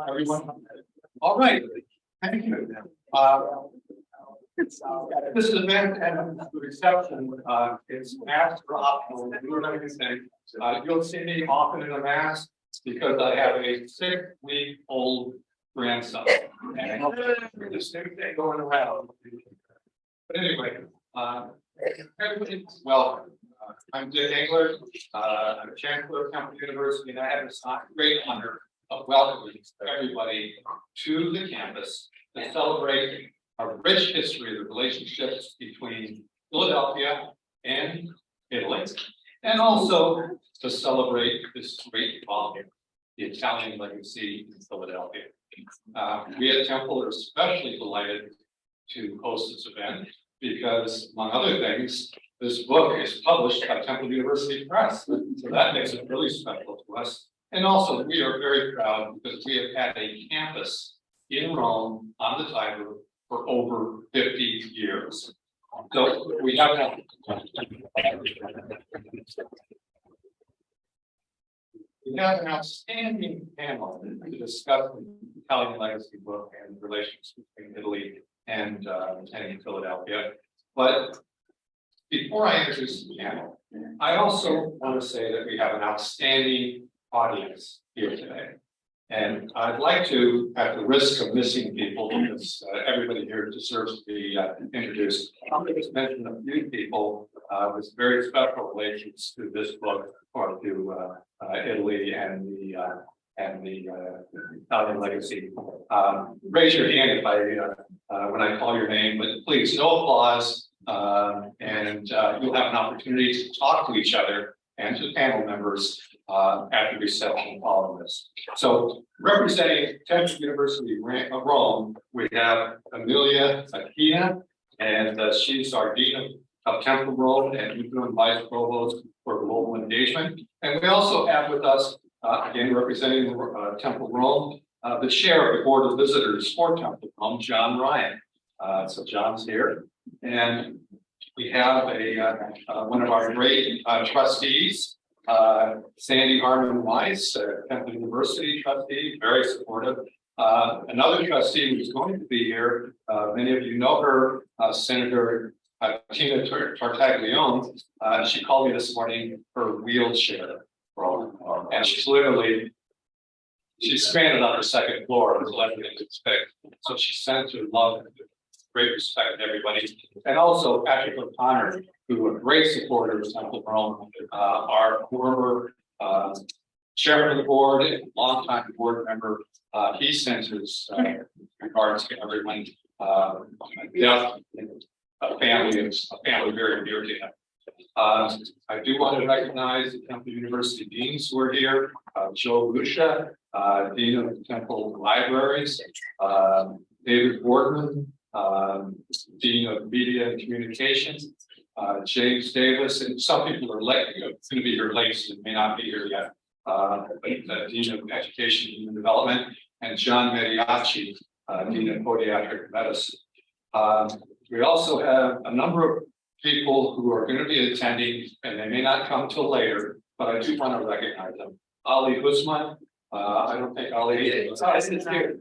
Everyone. All right. Thank you. This event and the reception is mask or optional. You'll see me often in a mask because I have a 6-week-old grandson. And the same thing going around. But anyway, everybody's welcome. I'm Dick Engler. I'm Chancellor of Temple University, and I have this great honor of welcoming everybody to the campus to celebrate a rich history of the relationships between Philadelphia and Italy, and also to celebrate this great volume, the Italian legacy in Philadelphia. We at Temple are especially delighted to host this event because, among other things, this book is published by Temple University Press, so that makes it really special to us. And also, we are very proud because we have had a campus in Rome on the Tiber for over 50 years. So we have an outstanding panel to discuss the Italian legacy book and relations between Italy and Philadelphia. But before I introduce the panel, I also want to say that we have an outstanding audience here today. And I'd like to, at the risk of missing people, because everybody here deserves to be introduced, I'm going to just mention a few people with very special relations to this book or to Italy and the Italian legacy. Raise your hand if when I call your name, but please, no applause, and you'll have an opportunity to talk to each other and to panel members at the reception following this. So, representing Temple University of Rome, we have Amelia Aquina, and she's our Dean of Temple Rome and interim Vice Provost for Global Engagement. And we also have with us, again, representing Temple Rome, the Chair of the Board of Visitors for Temple Rome, John Ryan. So John's here. And we have one of our great trustees, Sandy Harmon Weiss, Temple University trustee, very supportive. Another trustee who's going to be here, many of you know her, Senator Tina Tartaglione. She called me this morning her wheelchair, and she's stranded on her second floor, was left to expect. So she sends her love and great respect to everybody. And also Patrick O'Connor, who are great supporters of Temple Rome, our former chairman of the board and longtime board member. He sends his regards to everyone. A family very dear to him. I do want to recognize the Temple University deans who are here. Joe Lucia, Dean of the Temple Libraries, David Boardman, Dean of Media and Communications, James Davis, and some people are late, going to be here late, so may not be here yet. But Dean of Education and Human Development, and John Mediaci, Dean of Podiatric Medicine. We also have a number of people who are going to be attending, and they may not come till later, but I do want to recognize them. Ali Guzman, I don't think Ali is here.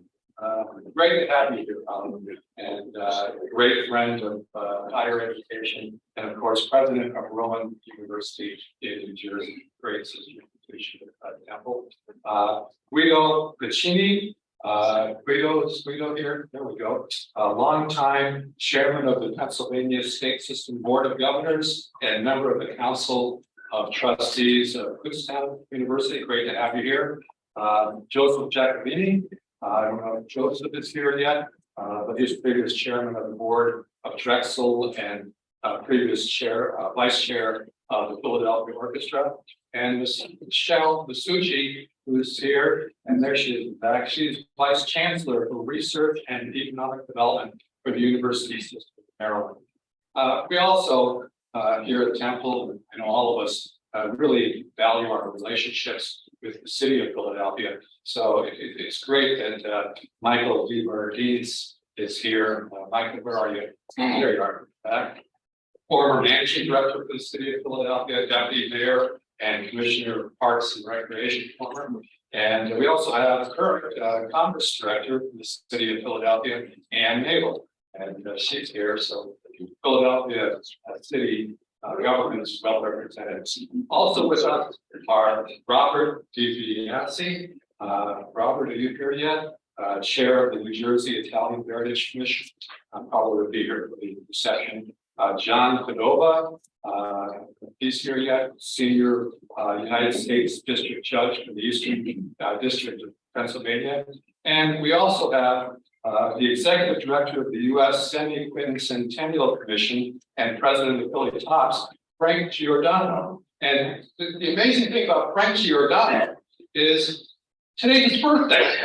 Great to have you here, Ali, and a great friend of higher education, and of course, president of Rowan University in New Jersey. Great institution at Temple. Guido Piccini. Guido here, there we go. A longtime chairman of the Pennsylvania State System Board of Governors and member of the Council of Trustees of Kutztown University. Great to have you here. Joseph Giacomini. I don't know if Joseph is here yet, but he's previous chairman of the board of Drexel and previous vice chair the Philadelphia Orchestra, and Michelle Masucci, who is here, and there she is back. She's Vice Chancellor for Research and Economic Development for the University System of Maryland. We also, here at Temple, and all of us, really value our relationships with the city of Philadelphia. So it's great that Michael DeMartins is here. Michael, where are you? There you are. Former Managing Director for the City of Philadelphia, Deputy Mayor and Commissioner of Parks and Recreation. And we also have current Congress Director for the City of Philadelphia, Ann Mabel, and she's here. So Philadelphia City government is well represented. Also with us are Robert DiBiase. Robert, are you here yet? Chair of the New Jersey Italian Heritage Commission. Probably will be here for the session. John Padova, he's here yet, Senior United States District Judge for the Eastern District of Pennsylvania. And we also have the Executive Director of the U.S. Semi-Quincentennial Commission and President of Philly Tops, Frank Giordano. And the amazing thing about Frank Giordano is today's his birthday.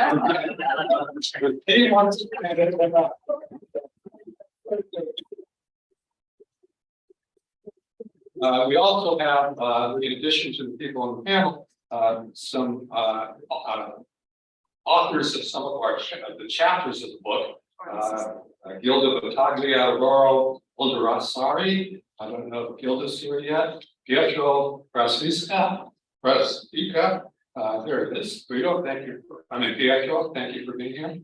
He wants to we also have, in addition to the people on the panel, some authors of some of the chapters of the book. Gilda Battaglia, Laurel Olderasari. I don't know if Gilda's here yet. Pietro Brasica. There it is. Guido, thank you. Pietro, thank you for being here.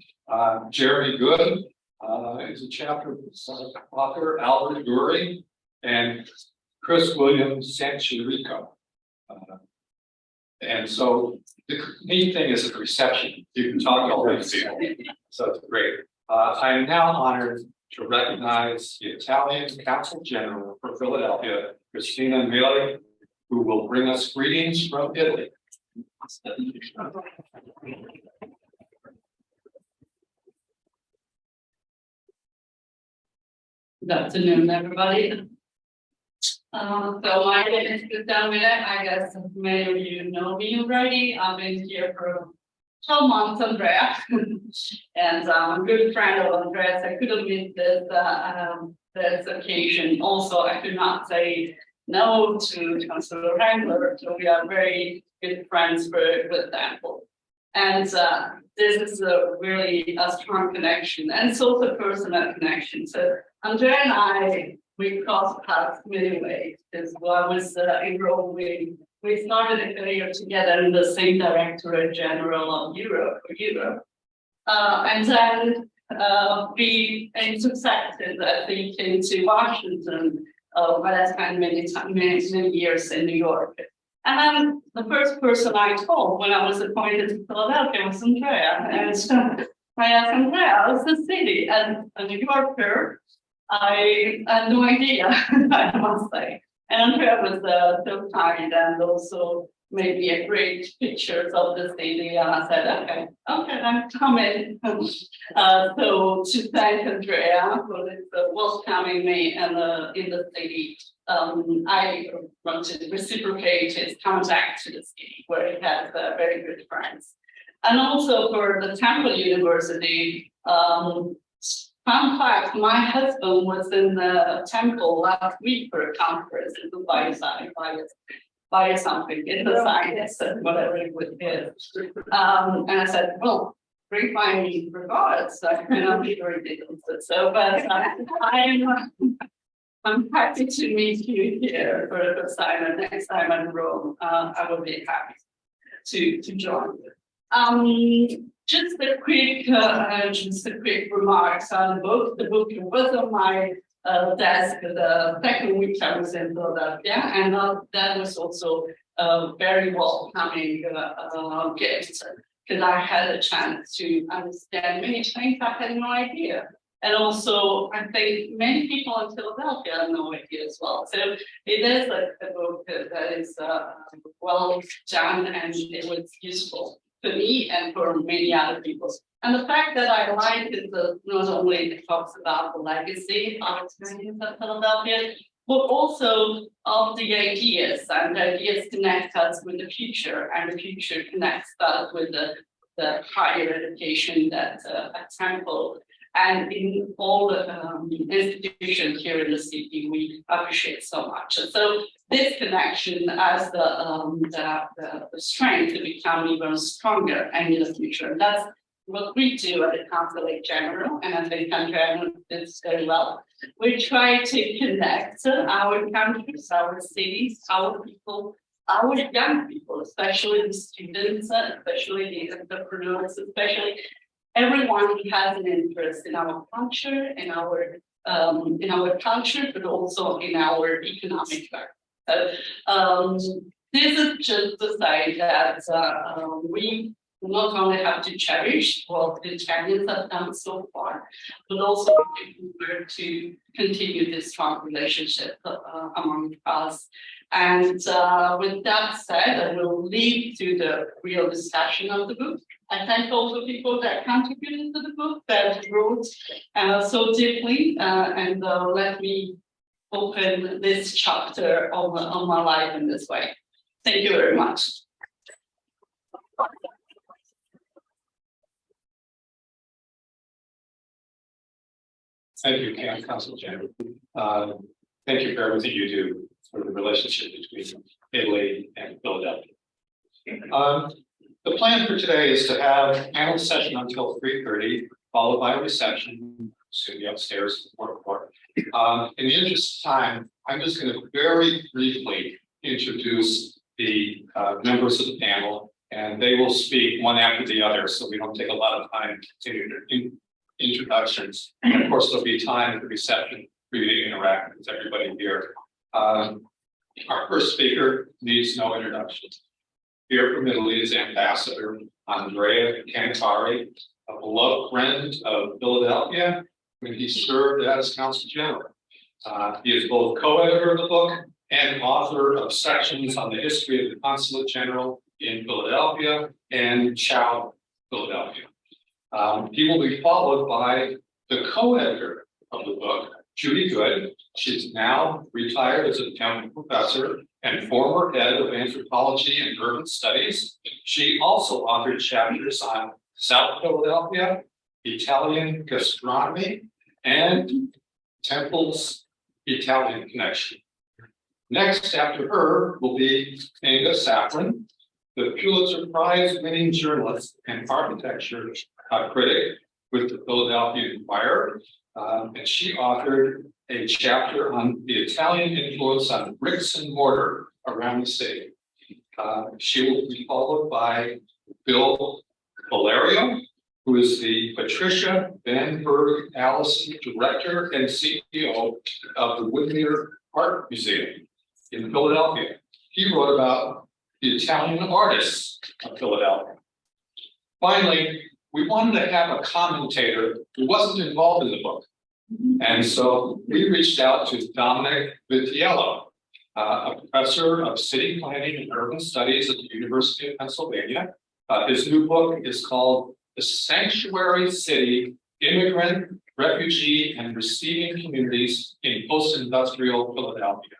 Jeremy Good is a chapter author. Albert Guri and Chris Williams Sanchirico. And so the neat thing is the reception. You can talk to all these people. So it's great. I am now honored to recognize the Italian Consul General for Philadelphia, Christina Meli, who will bring us greetings from Italy. Good afternoon, everybody. So my name is Christina Meli. I guess many of you know me already. I've been here for 12 months, Andrea, and I'm a good friend of Andrea's. I couldn't miss this occasion. Also, I could not say no to Councilor Wrangler, so we are very good friends with Temple. And this is really a strong connection, and it's also a personal connection. So Andrea and I, we crossed paths many ways. Because while I was in Rome, we started a career together in the same Directorate General of Europe for Europe. And then we in succession, I think, came to Washington, where I spent many years in New York. And then the first person I told when I was appointed to Philadelphia was Andrea. And so I asked Andrea, how's the city? And a New Yorker, I had no idea, I must say. And Andrea was so kind and also made me a great pictures of the city. And I said, okay, I'm coming. So to thank Andrea for this, welcoming me in the city. I want to reciprocate his contact to the city where he has very good friends. And also for the Temple University, fun fact, my husband was in the Temple last week for a conference in Dubai, by something in the science and whatever it would be. And I said, well, bring my regards. I'm sure he didn't. So, but I'm happy to meet you here for the first time, and next time I'm in Rome, I will be happy to join you. Just a quick remarks on the book. The book was on my desk the second week I was in Philadelphia, and that was also a very welcoming gift because I had a chance to understand many things I had no idea. And also, I think many people in Philadelphia have no idea as well. So it is a book that is well done, and it was useful for me and for many other people. And the fact that I like is not only it talks about the legacy of experience of Philadelphia, but also of the ideas, and the ideas connect us with the future, and the future connects us with the higher education that at Temple and in all the institutions here in the city we appreciate so much. And so this connection has the strength to become even stronger and in the future. And that's what we do at the Consulate General, and I think Andrea knows this very well. We try to connect our countries, our cities, our people, our young people, especially the students, especially the entrepreneurs, especially everyone who has an interest in our culture, in our culture, but also in our economic life. This is just to say that we not only have to cherish what the Italians have done so far, but also to continue this strong relationship among us. And with that said, I will leave to the real discussion of the book. I thank all the people that contributed to the book, that wrote so deeply, and let me open this chapter of my life in this way. Thank you very much. Thank you, Council General. Thank you for everything you do for the relationship between Italy and Philadelphia. The plan for today is to have a panel session until 3:30, followed by a reception. It's going to be upstairs in the fourth floor. In the interest of time, I'm just going to very briefly introduce the members of the panel, and they will speak one after the other, so we don't take a lot of time to continue introductions. And of course, there'll be time at the reception for you to interact with everybody here. Our first speaker needs no introduction. Here from Italy is Ambassador Andrea Cantari, a beloved friend of Philadelphia when he served as Consul General. He is both co-editor of the book and author of sections on the history of the Consulate General in Philadelphia and Ciao, Philadelphia. He will be followed by the co-editor of the book, Judy Good. She's now retired as a Temple professor and former head of anthropology and urban studies. She also authored chapters on South Philadelphia, Italian gastronomy, and Temple's Italian connection. Next after her will be Inga Safran, the Pulitzer Prize winning journalist and architecture critic with the Philadelphia Inquirer. And she authored a chapter on the Italian influence on bricks and mortar around the city. She will be followed by Bill Valerio, who is the Patricia Van Berg Allison Director and CEO of the Woodmere Art Museum in Philadelphia. He wrote about the Italian artists of Philadelphia. Finally, we wanted to have a commentator who wasn't involved in the book. And so we reached out to Dominic Vitiello, a professor of city planning and urban studies at the University of Pennsylvania. His new book is called The Sanctuary City, Immigrant, Refugee, and Receiving Communities in Post-Industrial Philadelphia.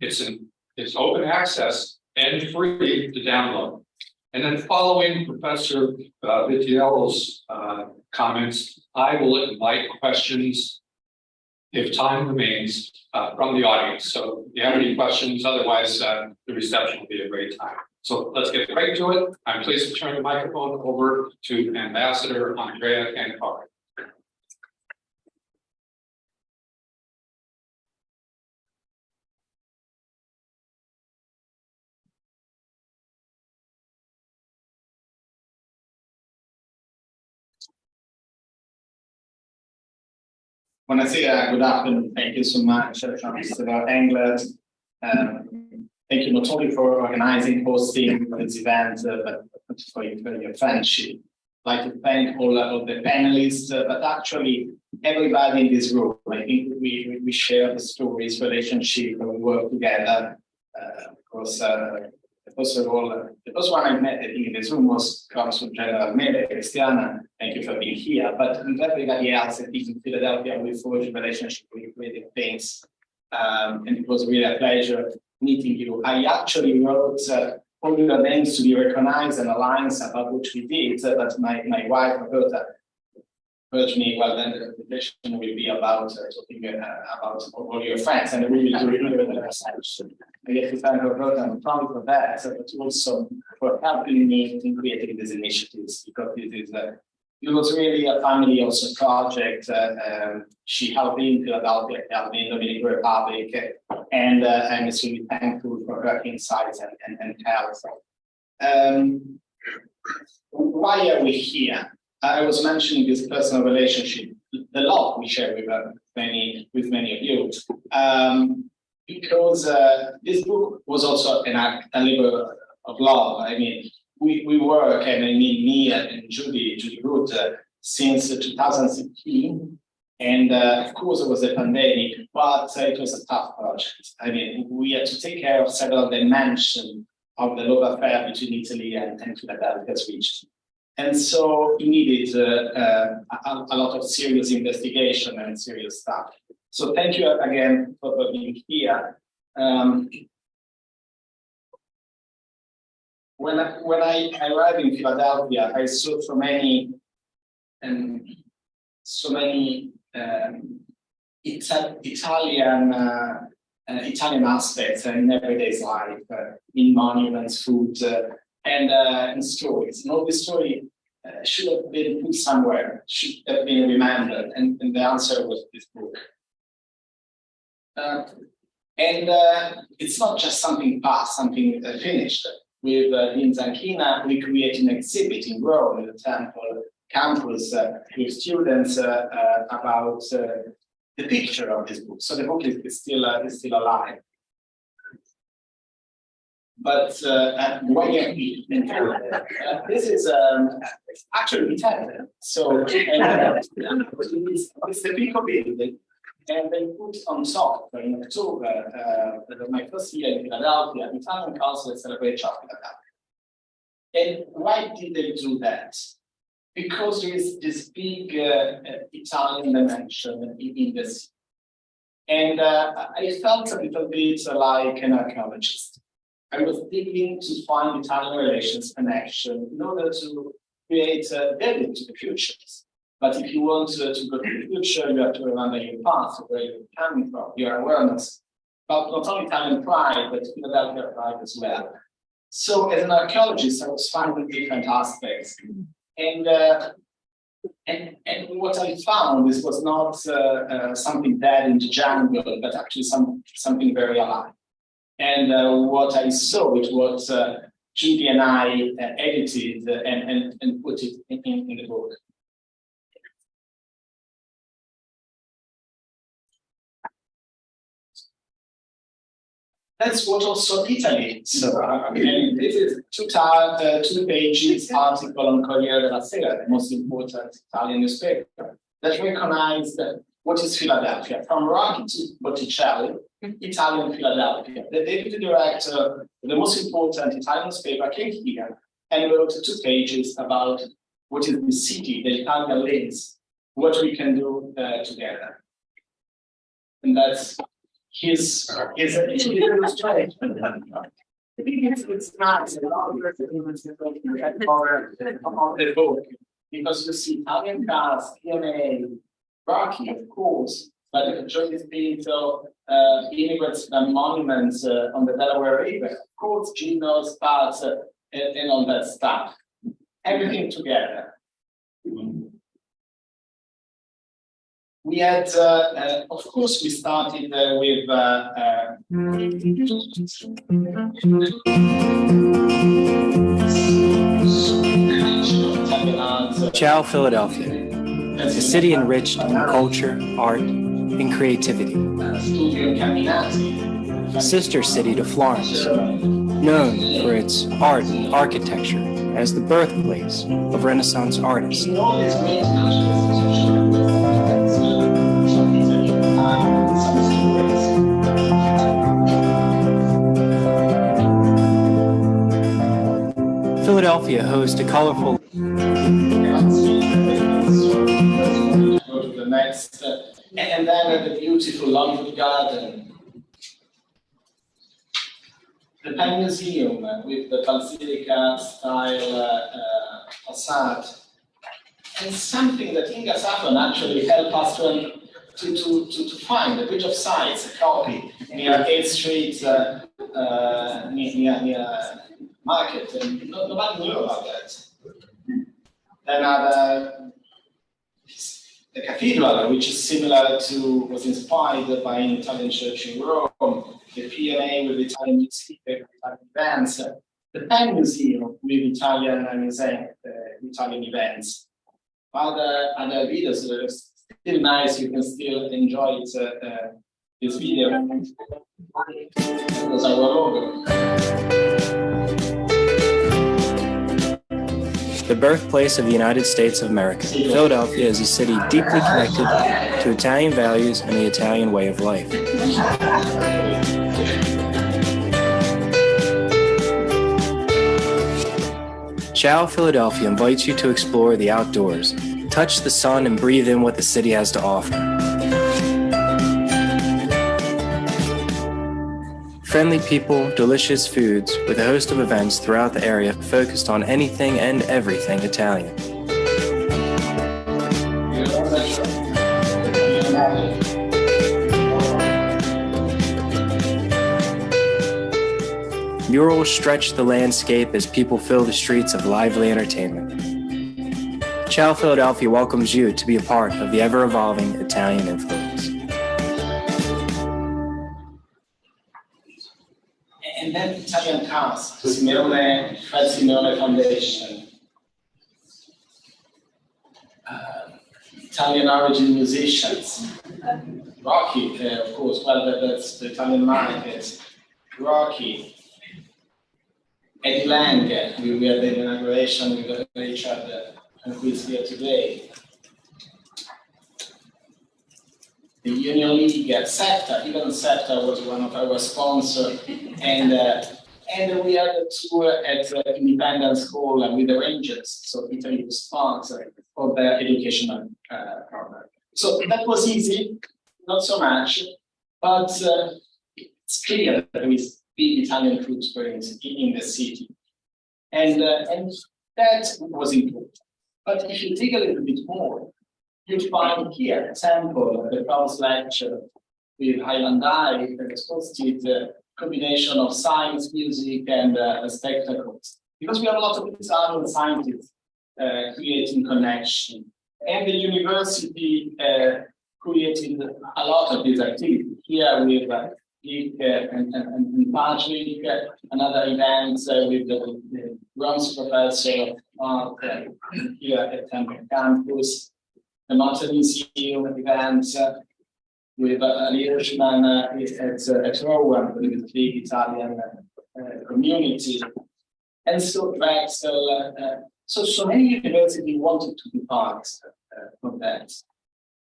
It's open access and free to download. And then following Professor Vitiello's comments, I will invite questions, if time remains, from the audience. So if you have any questions, otherwise the reception will be a great time. So let's get right to it. I'm pleased to turn the microphone over to Ambassador Andrea Cantari. Buonasera, good afternoon. Thank you so much, Mr. Englert. Thank you not only for organizing, hosting this event, but for your friendship. I'd like to thank all of the panelists, but actually everybody in this room. I think we share the stories, relationship, and we work together. Because first of all, the first one I met I think in this room was Consul General Mele Cristiana. Thank you for being here. But with everybody else, I think in Philadelphia, we forge a relationship with really things and it was really a pleasure meeting you. I actually wrote all your names to be recognized and alliance about what we did, but my wife Roberta urged me, well, then the presentation will be about talking about all your friends, and I really do remember the message. I get to thank Roberta and Tom for that, but also for helping me in creating these initiatives, because it was really a family also project. She helped me in Philadelphia, helped me in the Dominican Republic, and I'm extremely thankful for her insights and help. Why are we here? I was mentioning this personal relationship, the love we share with many of you, because this book was also a labor of love. I mean, we work, and I mean me and Judy Root, since 2016, and of course it was a pandemic, but it was a tough project. I mean, we had to take care of several dimensions of the love affair between Italy and Philadelphia's region. And so it needed a lot of serious investigation and serious stuff. So thank you again for being here. When I arrived in Philadelphia, I saw so many Italian aspects in everyday life, in monuments, food, and stories. And all this story should have been put somewhere, should have been remembered, and the answer was this book. It's not just something past, something finished. With Dean Zanchina, we created an exhibit in Rome, in the Temple campus, with students about the picture of this book. So the book is still alive. But why are we? This is actually Italian. So it's the Pico building, and they put on top in October, my first year in Philadelphia, Italian culture celebrate chocolate. And why did they do that? Because there is this big Italian dimension in this. And I felt a little bit like an archaeologist. I was digging to find Italian relations connection in order to create a building to the futures. But if you want to go to the future, you have to remember your past, where you're coming from, your awareness. But not only Italian pride, but Philadelphia pride as well. So as an archaeologist, I was finding different aspects. And what I found, this was not something dead in the jungle, but actually something very alive. And what I saw, it was Judy and I edited and put it in the book. That's what also Italy. So this is two pages article on Corriere della Sera, the most important Italian newspaper, that recognized what is Philadelphia, from Rocky to Botticelli, Italian Philadelphia. The deputy director of the most important Italian newspaper came here and wrote 2 pages about what is the city, the Italian lens, what we can do together. And that's his illustration. It's nice of the book, because you see Italian cars, DNA, Rocky, of course, but the Joyce Pinto, immigrants and monuments on the Delaware River, of course, Gino's parts and all that stuff. Everything together. We had, of course, we started with Ciao, Philadelphia, a city enriched in culture, art, and creativity. A sister city to Florence, known for its art and architecture as the birthplace of Renaissance artists. Philadelphia hosts a colorful. Go to the next, and then the beautiful Longwood Garden, the Pen Museum with the Basilica style facade. And something that Inga Safran actually helped us to find a bit of sites, a copy near 8th Street, near Market, and nobody knew about that. Then the cathedral, which is similar to, was inspired by an Italian church in Rome, the P&A with Italian music, Italian events, the Pen Museum with Italian Italian events. Other videos that are still nice, you can still enjoy it, this video. That was our logo. The birthplace of the United States of America, Philadelphia is a city deeply connected to Italian values and the Italian way of life. Ciao Philadelphia invites you to explore the outdoors, touch the sun, and breathe in what the city has to offer. Friendly people, delicious foods, with a host of events throughout the area focused on anything and everything Italian. Murals stretch the landscape as people fill the streets of lively entertainment. Ciao Philadelphia welcomes you to be a part of the ever-evolving Italian influence. And then Italian cast, Fred Simeone Foundation. Italian origin musicians. Rocky, of course, well, that's the Italian market. Rocky. Eddie Lang, we had the inauguration with Richard, who is here today. The Union League, SEPTA, even SEPTA was one of our sponsors, and we had a tour at Independence Hall with the Rangers, so Italy was sponsor for the educational program. So that was easy, not so much, but it's clear that there is big Italian footprint in the city, and that was important. But if you dig a little bit more, you find here a temple, the Provost Lecture with Highland Eye, that exposed the combination of science, music, and spectacles. Because we have a lot of Italian scientists creating connection, and the university created a lot of these activities. Here with Dick and Patrick, another event with the Bronze Professor of here at Temple Campus, the Motor Museum event with Ali Hirschman at Rowan, with the big Italian community, and so Drexel. So many universities wanted to be part of that.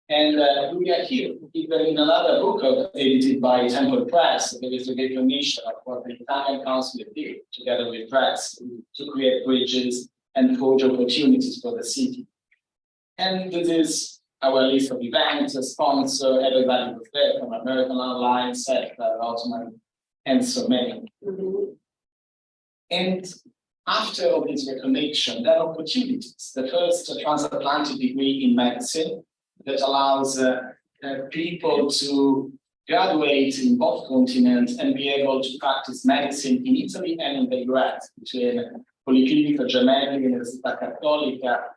And we are here, even in another book edited by Temple Press, there is a recognition of what the Italian Council did together with Press to create bridges and forge opportunities for the city. And this is our list of events, a sponsor, everybody was there, from American Online, SEPTA, Ottoman, and so many. And after all this recognition, there are opportunities. The first transatlantic degree in medicine that allows people to graduate in both continents and be able to practice medicine in Italy and in the US, between Policlinico Gemelli, Università Cattolica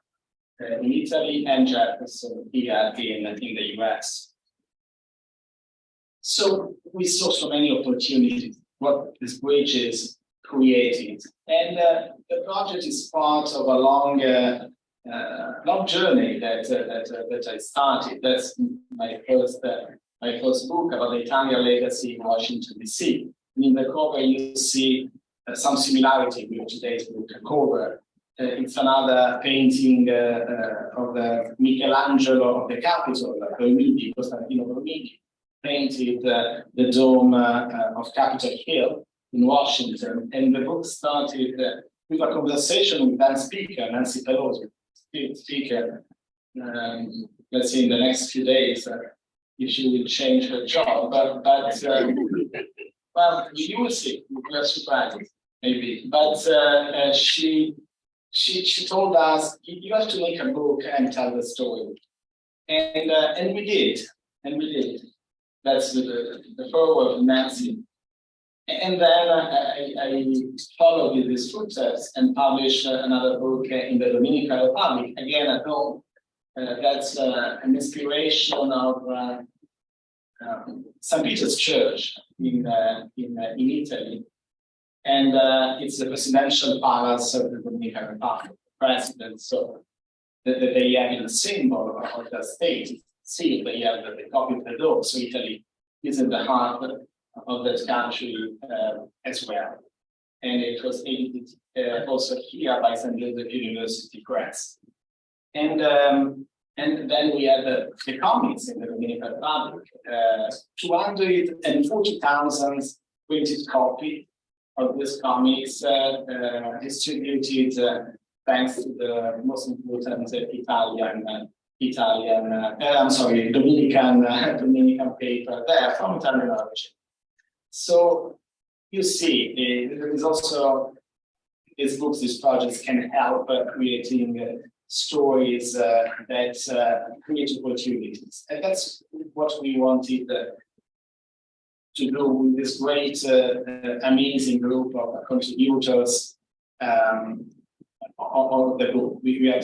in Italy, and Jefferson here in the US. So we saw so many opportunities, what this bridge is created. And the project is part of a long journey that I started. That's my first book about the Italian legacy in Washington, D.C. And in the cover, you see some similarity with today's book cover. It's another painting of the Michelangelo of the Capitol, Bromidi, Costantino Bromidi, painted the dome of Capitol Hill in Washington. And the book started with a conversation with then Speaker, Nancy Pelosi, Speaker, let's see in the next few days if she will change her job. But Well, you will see. We are surprised, maybe. But she told us you have to make a book and tell the story, and we did, That's the forward of Nancy. And then I followed these footsteps and published another book in the Dominican Republic. Again, at home. That's an inspiration of St. Peter's Church in Italy. And it's the presidential palace of the Dominican Republic, president. So that they have a symbol of the state. See, they have the copy of the law. So Italy is in the heart of that country as well. And it was edited also here by St. Joseph University Press. And then we have the comics in the Dominican Republic, 240,000 printed copy of these comics distributed thanks to the most important Dominican paper there from Italian origin. So you see, there is also these books, these projects can help creating stories that create opportunities. And that's what we wanted to do with this great, amazing group of contributors of the book. We have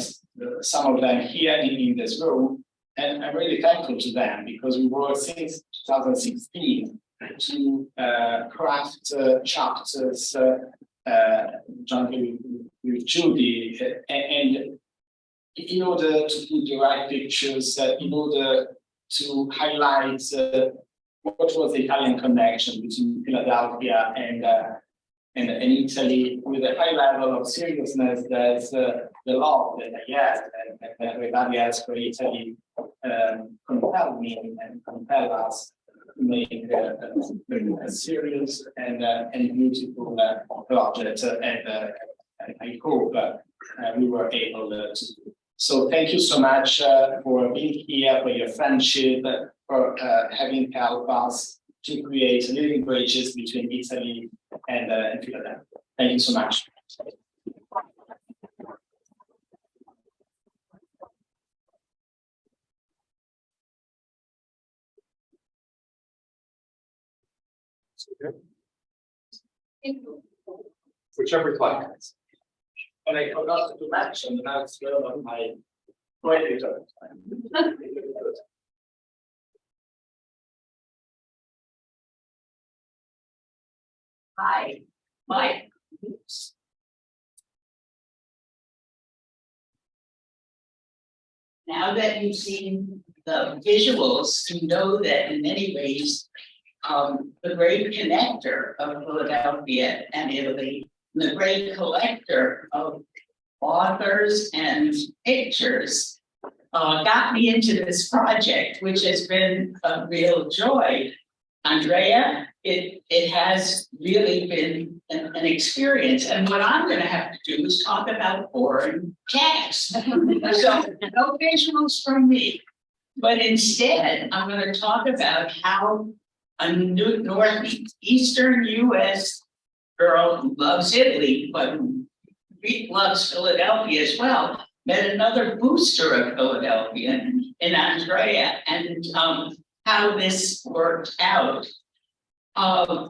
some of them here in this room, and I'm really thankful to them because we worked since 2016 to craft chapters jointly with Judy, and in order to put the right pictures, in order to highlight what was the Italian connection between Philadelphia and Italy, with a high level of seriousness that the love that I have and everybody has for Italy compelled me and compelled us to make a serious and beautiful project. And I hope we were able to do. So thank you so much for being here, for your friendship, for having helped us to create living bridges between Italy and Philadelphia. Thank you so much. Whichever slide. And I forgot to mention that it's well on my editor. Hi, Mike. Now that you've seen the visuals, you know that in many ways, the great connector of Philadelphia and Italy, the great collector of authors and pictures, got me into this project, which has been a real joy. Andrea, it has really been an experience. And what I'm going to have to do is talk about foreign text. So no visuals from me, but instead I'm going to talk about how a northeastern US girl who loves Italy, but who loves Philadelphia as well, met another booster of Philadelphia in Andrea, and how this worked out. I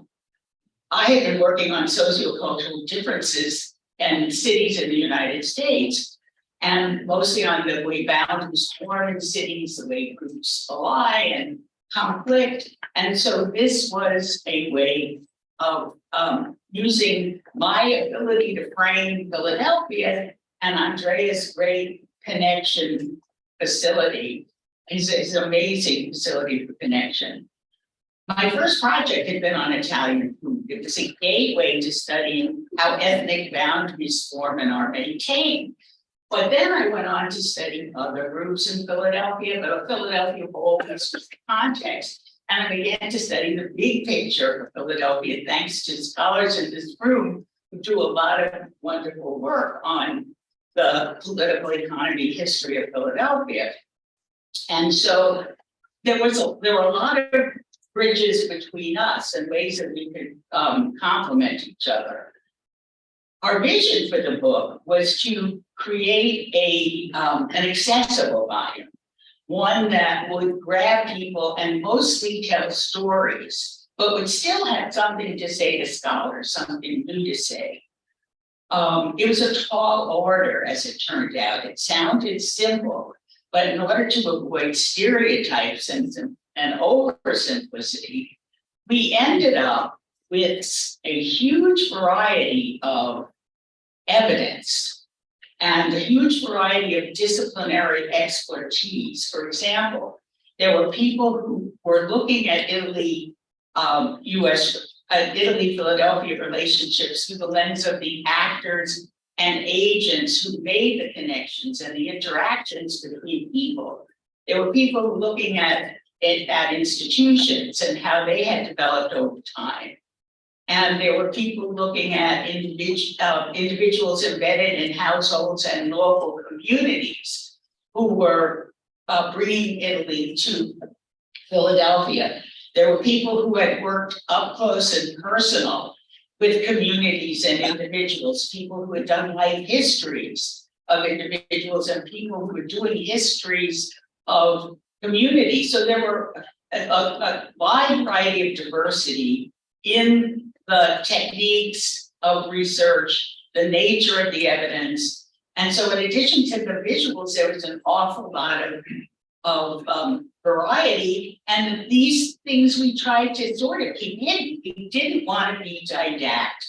have been working on sociocultural differences in cities in the United States, and mostly on the way boundaries form in cities, the way groups ally and conflict. And so this was a way of using my ability to frame Philadelphia and Andrea's great connection facility. It's an amazing facility for connection. My first project had been on Italian food. It was a gateway to studying how ethnic boundaries form and are maintained. But then I went on to study other groups in Philadelphia, but Philadelphia always was the context. And I began to study the big picture of Philadelphia, thanks to scholars in this room who do a lot of wonderful work on the political economy history of Philadelphia. And so there were a lot of bridges between us and ways that we could complement each other. Our vision for the book was to create an accessible volume, one that would grab people and mostly tell stories, but would still have something to say to scholars, something new to say. It was a tall order, as it turned out. It sounded simple, but in order to avoid stereotypes and oversimplicity, we ended up with a huge variety of evidence and a huge variety of disciplinary expertise. For example, there were people who were looking at Italy, Italy-Philadelphia relationships through the lens of the actors and agents who made the connections and the interactions between people. There were people looking at institutions and how they had developed over time. And there were people looking at individuals embedded in households and local communities who were bringing Italy to Philadelphia. There were people who had worked up close and personal with communities and individuals, people who had done life histories of individuals and people who were doing histories of communities. So there were a wide variety of diversity in the techniques of research, the nature of the evidence. And so in addition to the visuals, there was an awful lot of variety. And these things we tried to sort of keep hidden. We didn't want to be didactic.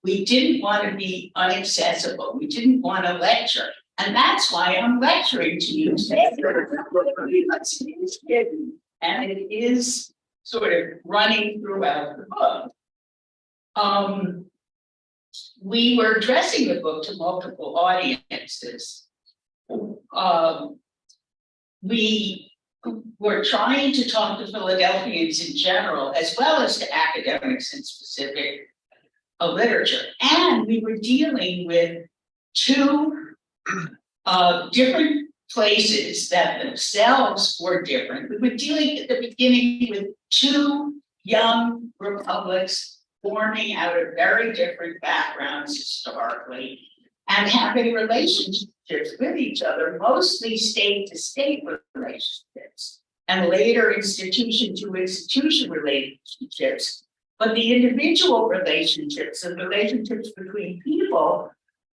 We didn't want to be inaccessible. We didn't want to lecture. And that's why I'm lecturing to you today. Because it is hidden and it is sort of running throughout the book. We were addressing the book to multiple audiences. We were trying to talk to Philadelphians in general, as well as to academics in specific literature. And we were dealing with two different places that themselves were different. We were dealing at the beginning with two young republics forming out of very different backgrounds historically and having relationships with each other, mostly state-to-state relationships, and later institution-to-institution relationships. But the individual relationships and relationships between people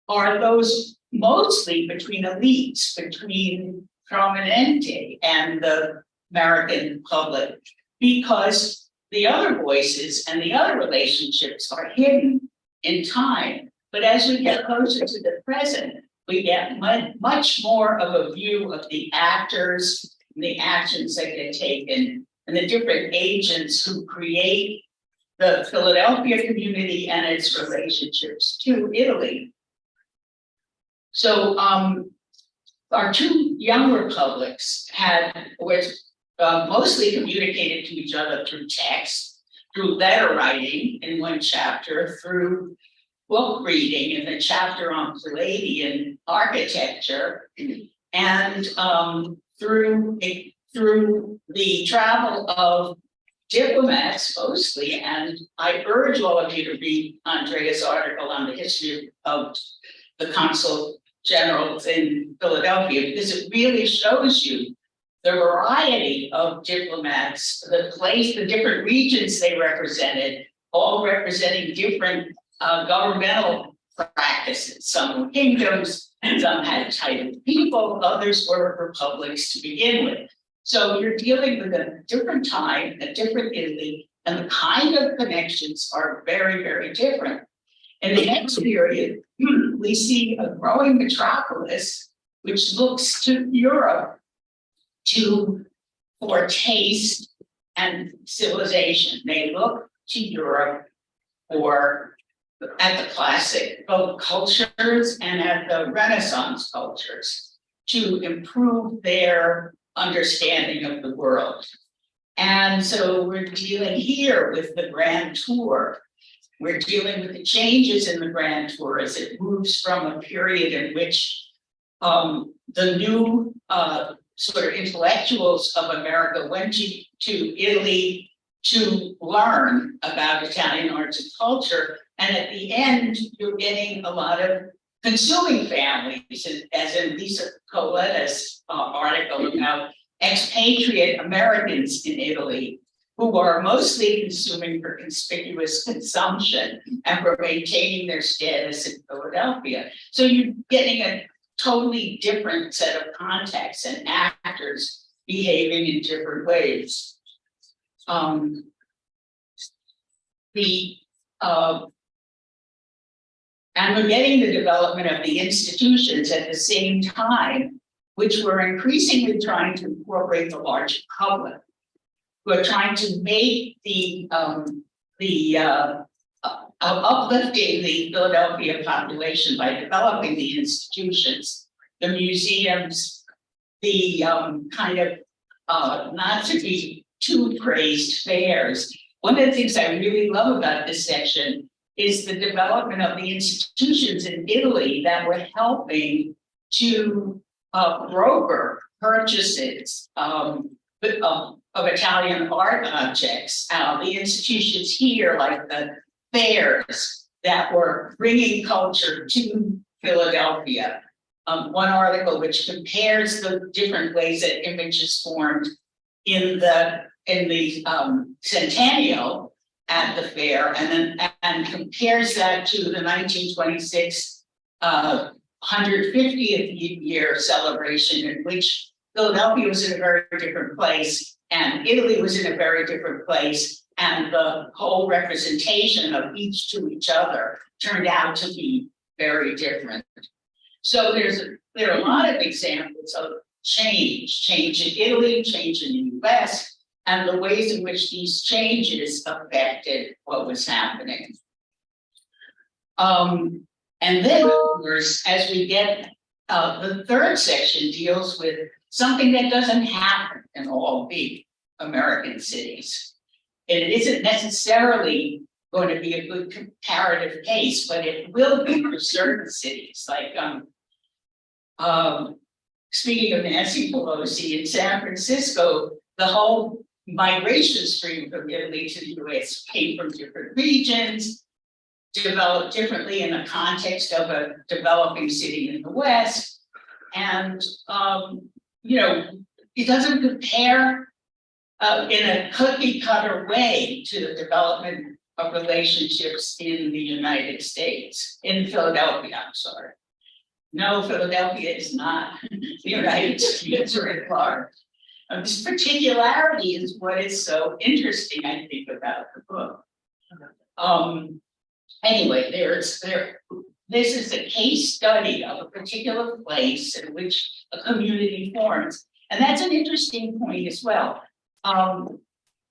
are those mostly between elites, between prominente and the American public, because the other voices and the other relationships are hidden in time. But as we get closer to the present, we get much more of a view of the actors, and the actions that get taken, and the different agents who create the Philadelphia community and its relationships to Italy. So our two young republics were mostly communicated to each other through text, through letter writing in one chapter, through book reading in the chapter on Palladian architecture, and through the travel of diplomats mostly. And I urge all of you to read Andrea's article on the history of the consul generals in Philadelphia, because it really shows you the variety of diplomats, the different regions they represented, all representing different governmental practices. Some were kingdoms, some had titled people, others were republics to begin with. So you're dealing with a different time, a different Italy, and the kind of connections are very, very different. In the next period, we see a growing metropolis which looks to Europe for taste and civilization. They look to Europe at the classic both cultures and at the Renaissance cultures to improve their understanding of the world. And so we're dealing here with the Grand Tour. We're dealing with the changes in the Grand Tour as it moves from a period in which the new sort of intellectuals of America went to Italy to learn about Italian arts and culture. And at the end, you're getting a lot of consuming families, as in Lisa Coletta's article about expatriate Americans in Italy, who are mostly consuming for conspicuous consumption and for maintaining their status in Philadelphia. So you're getting a totally different set of contexts and actors behaving in different ways. And we're getting the development of the institutions at the same time, which were increasingly trying to incorporate the large public. We're trying to make uplifting the Philadelphia population by developing the institutions, the museums, the kind of not to be too praised fairs. One of the things I really love about this section is the development of the institutions in Italy that were helping to broker purchases of Italian art objects. The institutions here, like the fairs that were bringing culture to Philadelphia. One article which compares the different ways that image is formed in the Centennial at the fair, and compares that to the 1926 150th year celebration, in which Philadelphia was in a very different place and Italy was in a very different place, and the whole representation of each to each other turned out to be very different. So there are a lot of examples of change in Italy, change in the US, and the ways in which these changes affected what was happening. And then, of course, as we get, the third section deals with something that doesn't happen in all big American cities. It isn't necessarily going to be a good comparative case, but it will be for certain cities. Like, speaking of Nancy Pelosi, in San Francisco, the whole migration stream from Italy to the US came from different regions, developed differently in the context of a developing city in the West. And, it doesn't compare in a cookie cutter way to the development of relationships in the United States, in Philadelphia, I'm sorry. No, Philadelphia is not the United States writ large. This particularity is what is so interesting, I think, about the book. Anyway, this is a case study of a particular place in which a community forms. And that's an interesting point as well.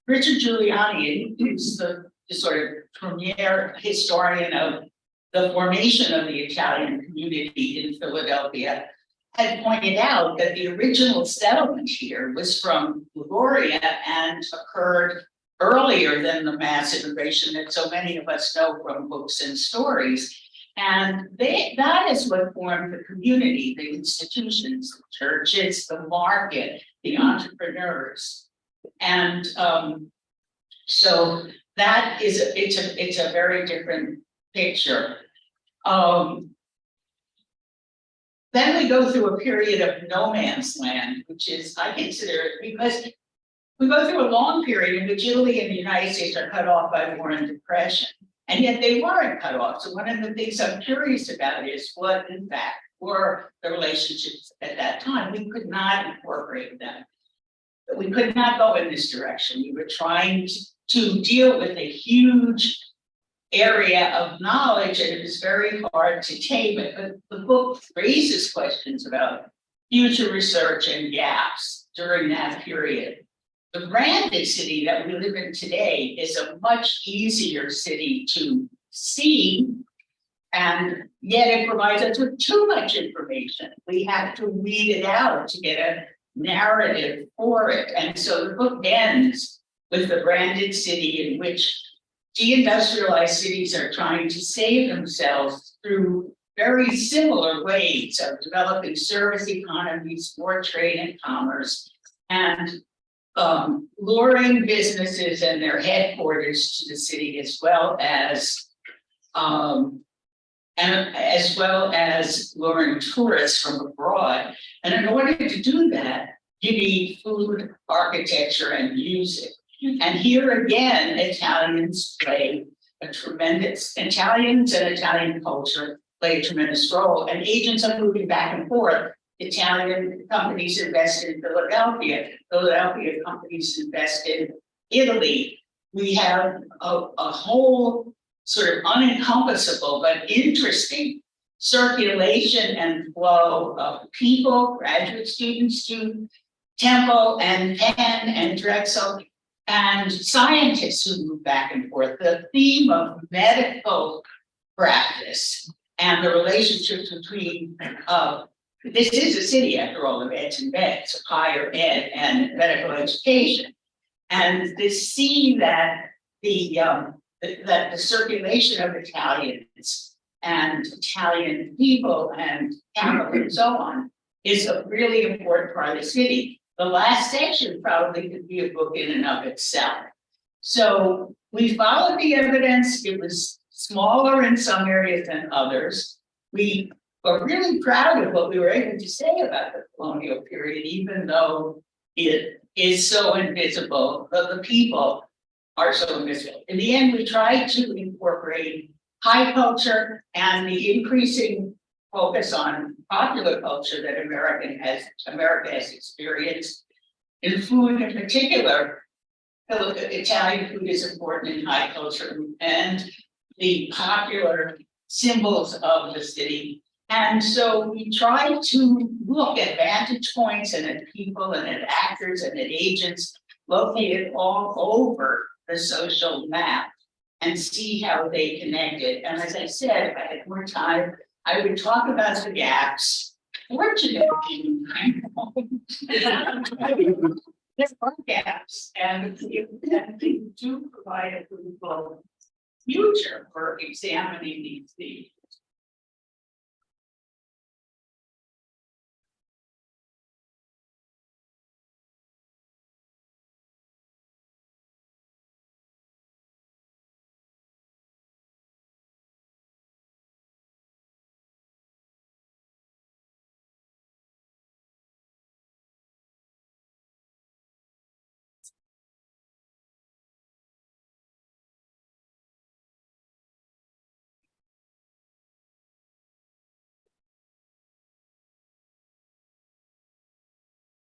Richard Giuliani, who's the sort of premier historian of the formation of the Italian community in Philadelphia, had pointed out that the original settlement here was from Liguria and occurred earlier than the mass immigration that so many of us know from books and stories. And that is what formed the community, the institutions, the churches, the market, the entrepreneurs. And so that is, it's a very different picture. Then we go through a period of no man's land, which is, I consider it, because we go through a long period in which Italy and the United States are cut off by war and depression, and yet they weren't cut off. So one of the things I'm curious about is what, in fact, were the relationships at that time. We could not incorporate them. We could not go in this direction. We were trying to deal with a huge area of knowledge, and it was very hard to tame it. But the book raises questions about future research and gaps during that period. The branded city that we live in today is a much easier city to see, and yet it provides us with too much information. We have to weed it out to get a narrative for it. And so the book ends with the branded city in which deindustrialized cities are trying to save themselves through very similar ways of developing service economies for trade and commerce. And luring businesses and their headquarters to the city, as well as luring tourists from abroad. And in order to do that, you need food, architecture, and music. And here again, Italians and Italian culture play a tremendous role. And agents are moving back and forth. Italian companies invest in Philadelphia. Philadelphia companies invest in Italy. We have a whole sort of unencompassable but interesting circulation and flow of people, graduate students to Temple and Penn and Drexel, and scientists who move back and forth. The theme of medical practice and the relationships between this is a city, after all, of eds and beds, of higher ed and medical education. And this scene that the circulation of Italians and Italian people and capital and so on is a really important part of the city. The last section probably could be a book in and of itself. So we followed the evidence. It was smaller in some areas than others. We are really proud of what we were able to say about the colonial period, even though it is so invisible, but the people are so invisible. In the end, we tried to incorporate high culture and the increasing focus on popular culture that America has experienced. In food in particular, Italian food is important in high culture and the popular symbols of the city. And so we tried to look at vantage points and at people and at actors and at agents located all over the social map and see how they connected. And as I said, if I had more time, I would talk about the gaps. Fortunately, there are gaps, and we do provide a fruitful future for examining these things.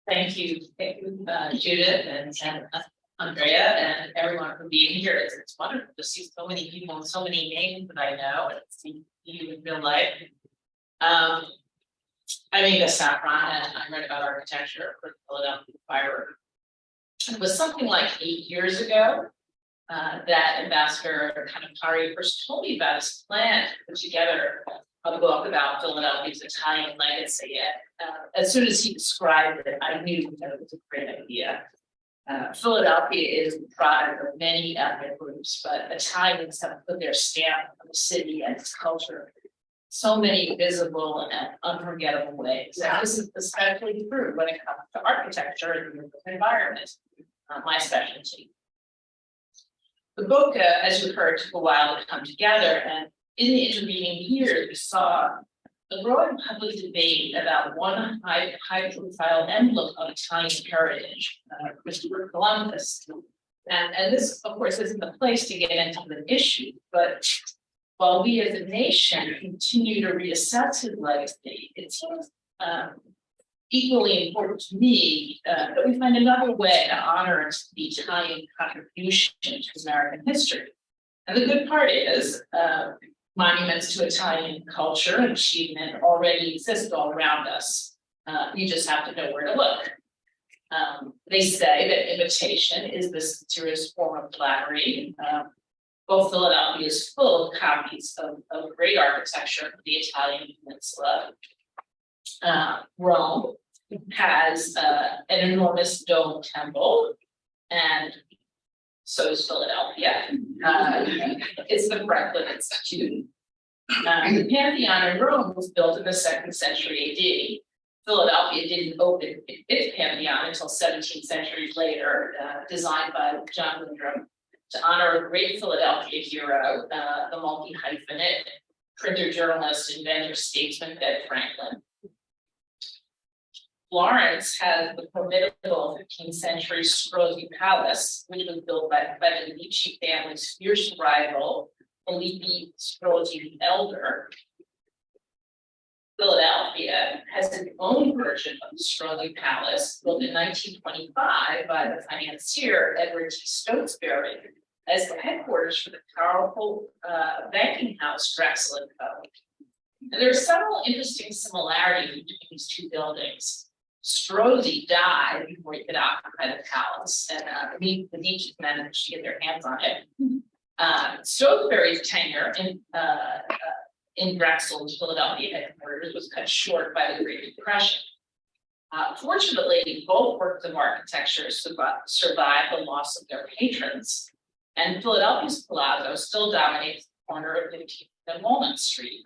Thank you, Judith and Andrea and everyone for being here. It's wonderful to see so many people and so many names that I know and see you in real life. I'm Ava Saffron and I read about architecture for the Philadelphia Fireworks. It was something like 8 years ago that Ambassador Kanakari first told me about his plan to put together a book about Philadelphia's Italian legacy. As soon as he described it, I knew that it was a great idea. Philadelphia is the product of many ethnic groups, but Italians have put their stamp on the city and its culture in so many visible and unforgettable ways. And this is especially true when it comes to architecture and the environment, my specialty. The book, as you heard, took a while to come together, and in the intervening years, we saw a growing public debate about one high-profile emblem of Italian heritage, Christopher Columbus. And this, of course, isn't the place to get into the issue, but while we as a nation continue to reassess his legacy, it seems equally important to me that we find another way to honor the Italian contribution to American history. And the good part is, monuments to Italian culture and achievement already exist all around us. You just have to know where to look. They say that imitation is the sincerest form of flattery. Both Philadelphia is full of copies of great architecture of the Italian peninsula. Rome has an enormous dome temple, and so is Philadelphia. It's the Franklin Institute. The Pantheon in Rome was built in the 2nd century AD. Philadelphia didn't open its Pantheon until 17 centuries later, designed by John Wyndham to honor a great Philadelphia hero, the multi-hyphenate printer, journalist, inventor, statesman, Ben Franklin. Florence has the formidable 15th century Strozzi Palace, which was built by the Medici family's fierce rival, Filippo Strozzi the Elder. Philadelphia has its own version of the Strozzi Palace, built in 1925 by the financier Edward T. Stotesbury as the headquarters for the powerful banking house Drexel & Co. And there are several interesting similarities between these two buildings. Strozzi died before he could occupy the palace, and the Medici managed to get their hands on it. Stotesbury's tenure in Drexel's Philadelphia headquarters was cut short by the Great Depression. Fortunately, both works of architecture survived the loss of their patrons, and Philadelphia's Palazzo still dominates the corner of 15th and Walnut Street.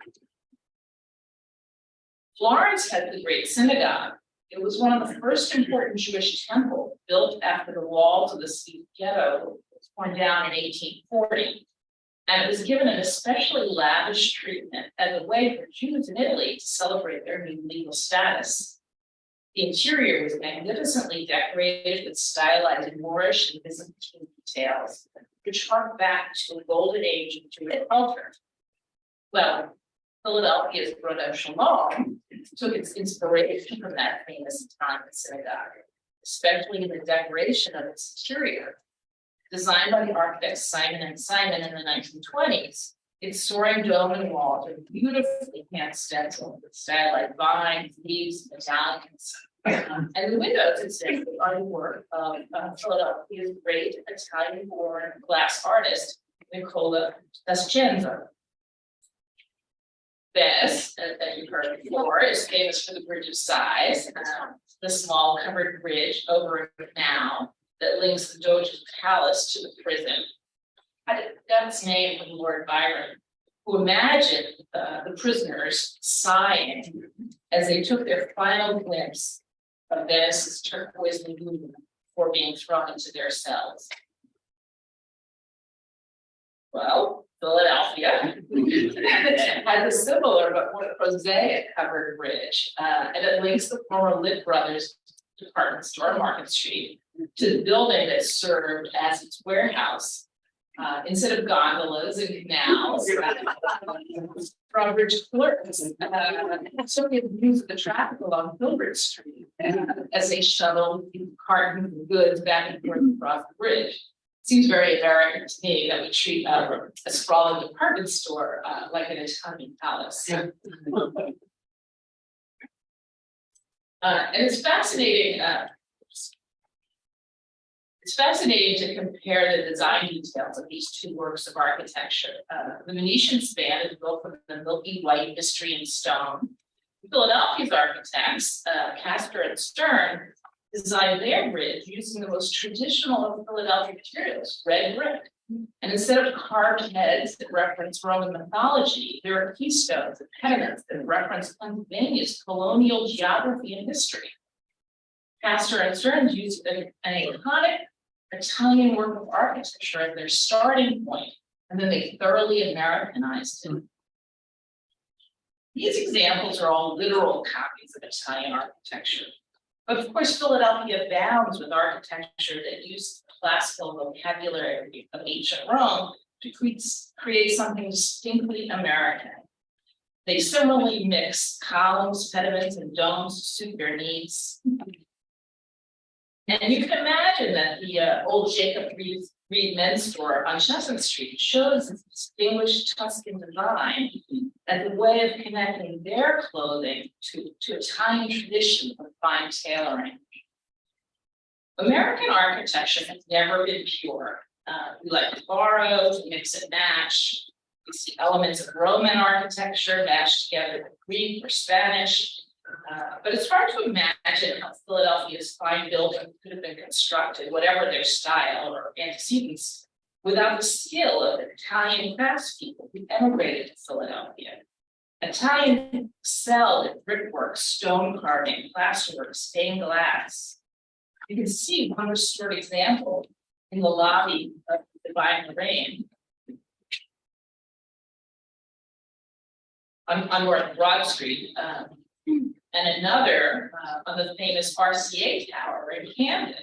Florence had the Great Synagogue. It was one of the first important Jewish temples built after the walls of the Sea Ghetto was torn down in 1840. And it was given an especially lavish treatment as a way for Jews in Italy to celebrate their new legal status. The interior was magnificently decorated with stylized Moorish and Byzantine details, which hark back to a golden age of Jewish culture. Well, Philadelphia's Rodin Shalom took its inspiration from that famous Italian synagogue, especially in the decoration of its interior. Designed by the architects Simon and Simon in the 1920s, its soaring dome and walls are beautifully hand stenciled with stylized vines, leaves, medallions. And the windows, incidentally, are the work of Philadelphia's great Italian-born glass artist, Nicola Descenza. This, that you've heard before, is famous for the bridge of sighs, the small covered bridge over a canal that links the Doge's palace to the prison. I got its name from Lord Byron, who imagined the prisoners sighing as they took their final glimpse of Venice's turquoise lagoon before being thrown into their cells. Well, Philadelphia has a similar but more prosaic covered bridge, and it links the former Lit Brothers department store, Market Street, to the building that served as its warehouse. Instead of gondolas and canals, drawbridge clerks took views of the traffic along Filbert Street as they shuttled cartons of goods back and forth across the bridge. Seems very American to me that we treat a sprawling department store like an Italian palace. And it's fascinating. It's fascinating to compare the design details of these two works of architecture. The Venetian span is built from the milky white Istrian stone. Philadelphia's architects, Castor and Stern, designed their bridge using the most traditional of Philadelphia materials, red brick. And instead of carved heads that reference Roman mythology, there are keystones and pediments that reference Pennsylvania's colonial geography and history. Castor and Stern used an iconic Italian work of architecture as their starting point, and then they thoroughly Americanized it. These examples are all literal copies of Italian architecture. But of course, Philadelphia abounds with architecture that uses the classical vocabulary of ancient Rome to create something distinctly American. They similarly mix columns, pediments, and domes to suit their needs. And you can imagine that the old Jacob Reed men's store on Chestnut Street shows this distinguished Tuscan design as a way of connecting their clothing to Italian tradition of fine tailoring. American architecture has never been pure. We like to borrow, to mix and match. We see elements of Roman architecture matched together with Greek or Spanish. But it's hard to imagine how Philadelphia's fine building could have been constructed, whatever their style or antecedents, without the skill of Italian craftspeople who emigrated to Philadelphia. Italian excelled at brickwork, stone carving, plasterwork, stained glass. You can see one restored example in the lobby of the Divine Lorraine on North Broad Street, and another on the famous RCA Tower in Camden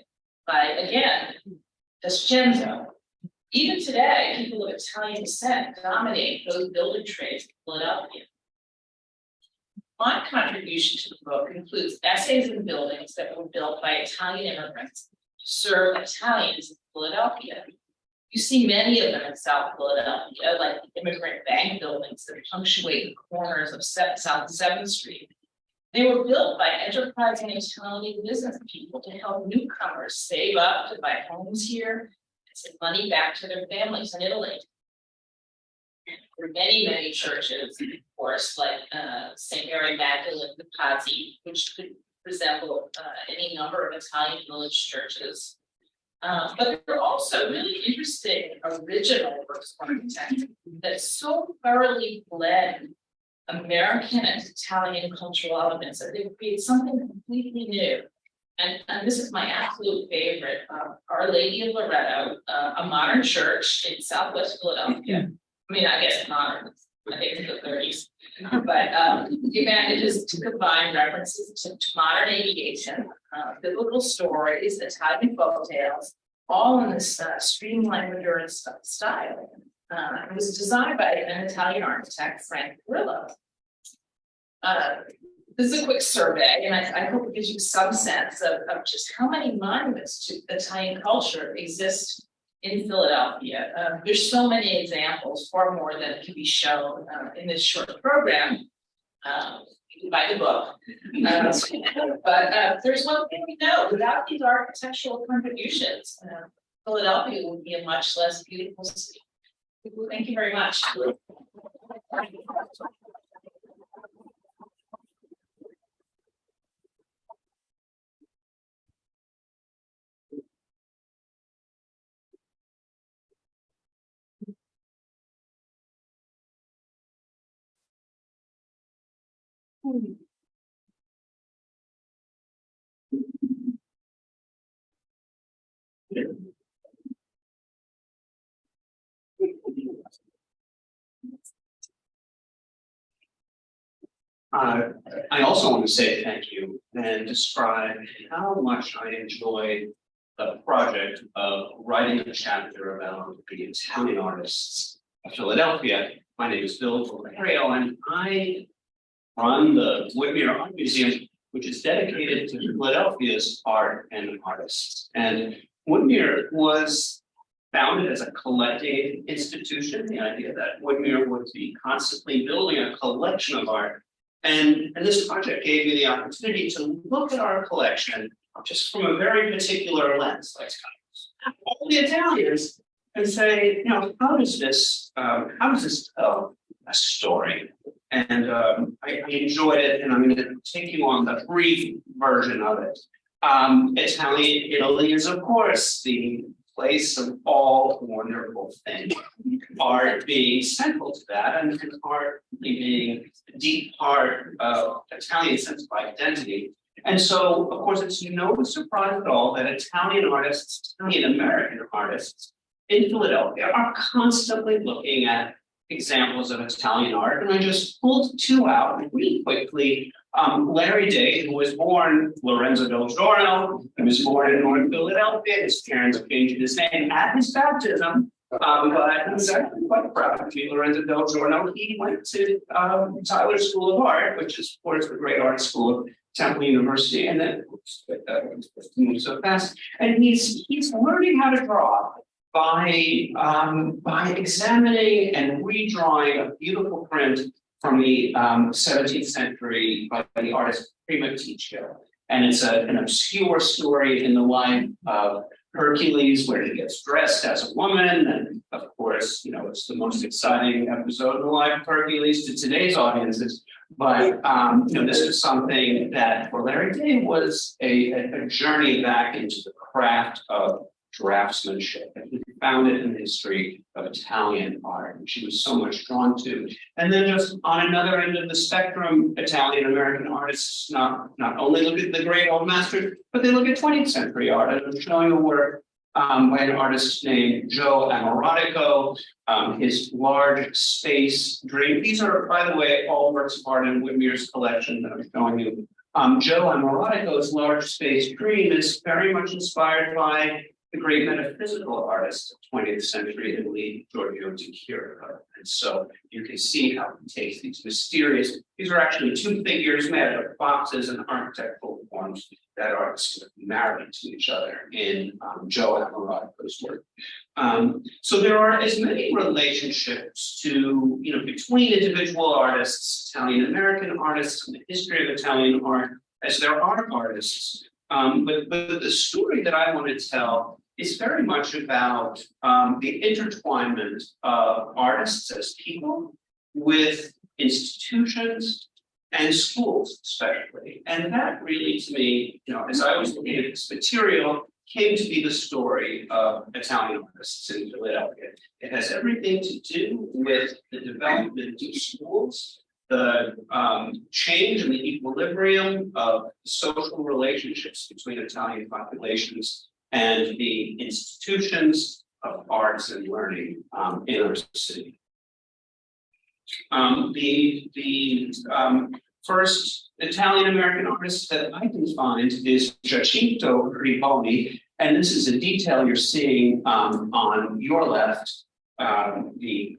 by, again, Descenzo. Even today, people of Italian descent dominate those building trades in Philadelphia. My contribution to the book includes essays and buildings that were built by Italian immigrants to serve Italians in Philadelphia. You see many of them in South Philadelphia, like the immigrant bank buildings that punctuate the corners of South 7th Street. They were built by enterprising Italian business people to help newcomers save up to buy homes here and send money back to their families in Italy. There are many churches, of course, like St. Mary Magdalene de Pazzi, which could resemble any number of Italian village churches. But there are also really interesting original works of architecture that so thoroughly blend American and Italian cultural elements that they create something completely new. And this is my absolute favorite, Our Lady of Loretto, a modern church in Southwest Philadelphia. I mean, I guess modern, I think it's the 30s. But the advantage is to combine references to modern aviation, biblical stories, Italian folk tales, all in this streamlined Maduro style. It was designed by an Italian architect, Frank Grillo. This is a quick survey, and I hope it gives you some sense of just how many monuments to Italian culture exist in Philadelphia. There's so many examples, far more than can be shown in this short program. You can buy the book. But there's one thing we know: without these architectural contributions, Philadelphia would be a much less beautiful city. Thank you very much. I also want to say thank you and describe how much I enjoyed the project of writing a chapter about the Italian artists of Philadelphia. My name is Bill Valerio, and I run the Whitmere Art Museum, which is dedicated to Philadelphia's art and artists. And Whitmere was founded as a collecting institution, the idea that Whitmere would be constantly building a collection of art. And this project gave me the opportunity to look at our collection just from a very particular lens, like all the Italians, and say, you know, how does this tell a story? And I enjoyed it, and I'm going to take you on the brief version of it. Italian Italy is, of course, the place of all wonderful things. Art being central to that, and art being a deep part of Italian sense of identity. And so, of course, it's no surprise at all that Italian artists, Italian American artists in Philadelphia are constantly looking at examples of Italian art. And I just pulled two out really quickly. Larry Day, who was born Lorenzo del Giorno, he was born in North Philadelphia. His parents changed his name at his baptism. But he was actually quite proud to be Lorenzo del Giorno. He went to Tyler School of Art, which is, of course, the great art school of Temple University, and then moved so fast. And he's learning how to draw by examining and redrawing a beautiful print from the 17th century by the artist Primo Ticcio. And it's an obscure story in the life of Hercules, where he gets dressed as a woman. And of course, you know, it's the most exciting episode of the life of Hercules to today's audiences. But, you know, this is something that for Larry Day was a journey back into the craft of draftsmanship. And he found it in the history of Italian art, and she was so much drawn to. And then just on another end of the spectrum, Italian American artists not only look at the great old masters, but they look at 20th century art. And I'm showing a work by an artist named Joe Amoratico, his large space dream. These are, by the way, all works of art in Whitmer's collection that I'm showing you. Joe Amoratico's large space dream is very much inspired by the great metaphysical artist of 20th century Italy, Giorgio de Chirico. And so you can see how he takes these mysterious, these are actually two figures made of boxes and architectural forms that are sort of married to each other in Joe Amoratico's work. So there are as many relationships to, between individual artists, Italian American artists, and the history of Italian art as there are artists. But the story that I want to tell is very much about the intertwinement of artists as people with institutions and schools, especially. And that really, to me, as I was looking at this material, came to be the story of Italian artists in Philadelphia. It has everything to do with the development of schools, the change in the equilibrium of social relationships between Italian populations and the institutions of arts and learning in our city. The first Italian-American artist that I can find is Giacinto Riboni, and this is a detail you're seeing on your left, the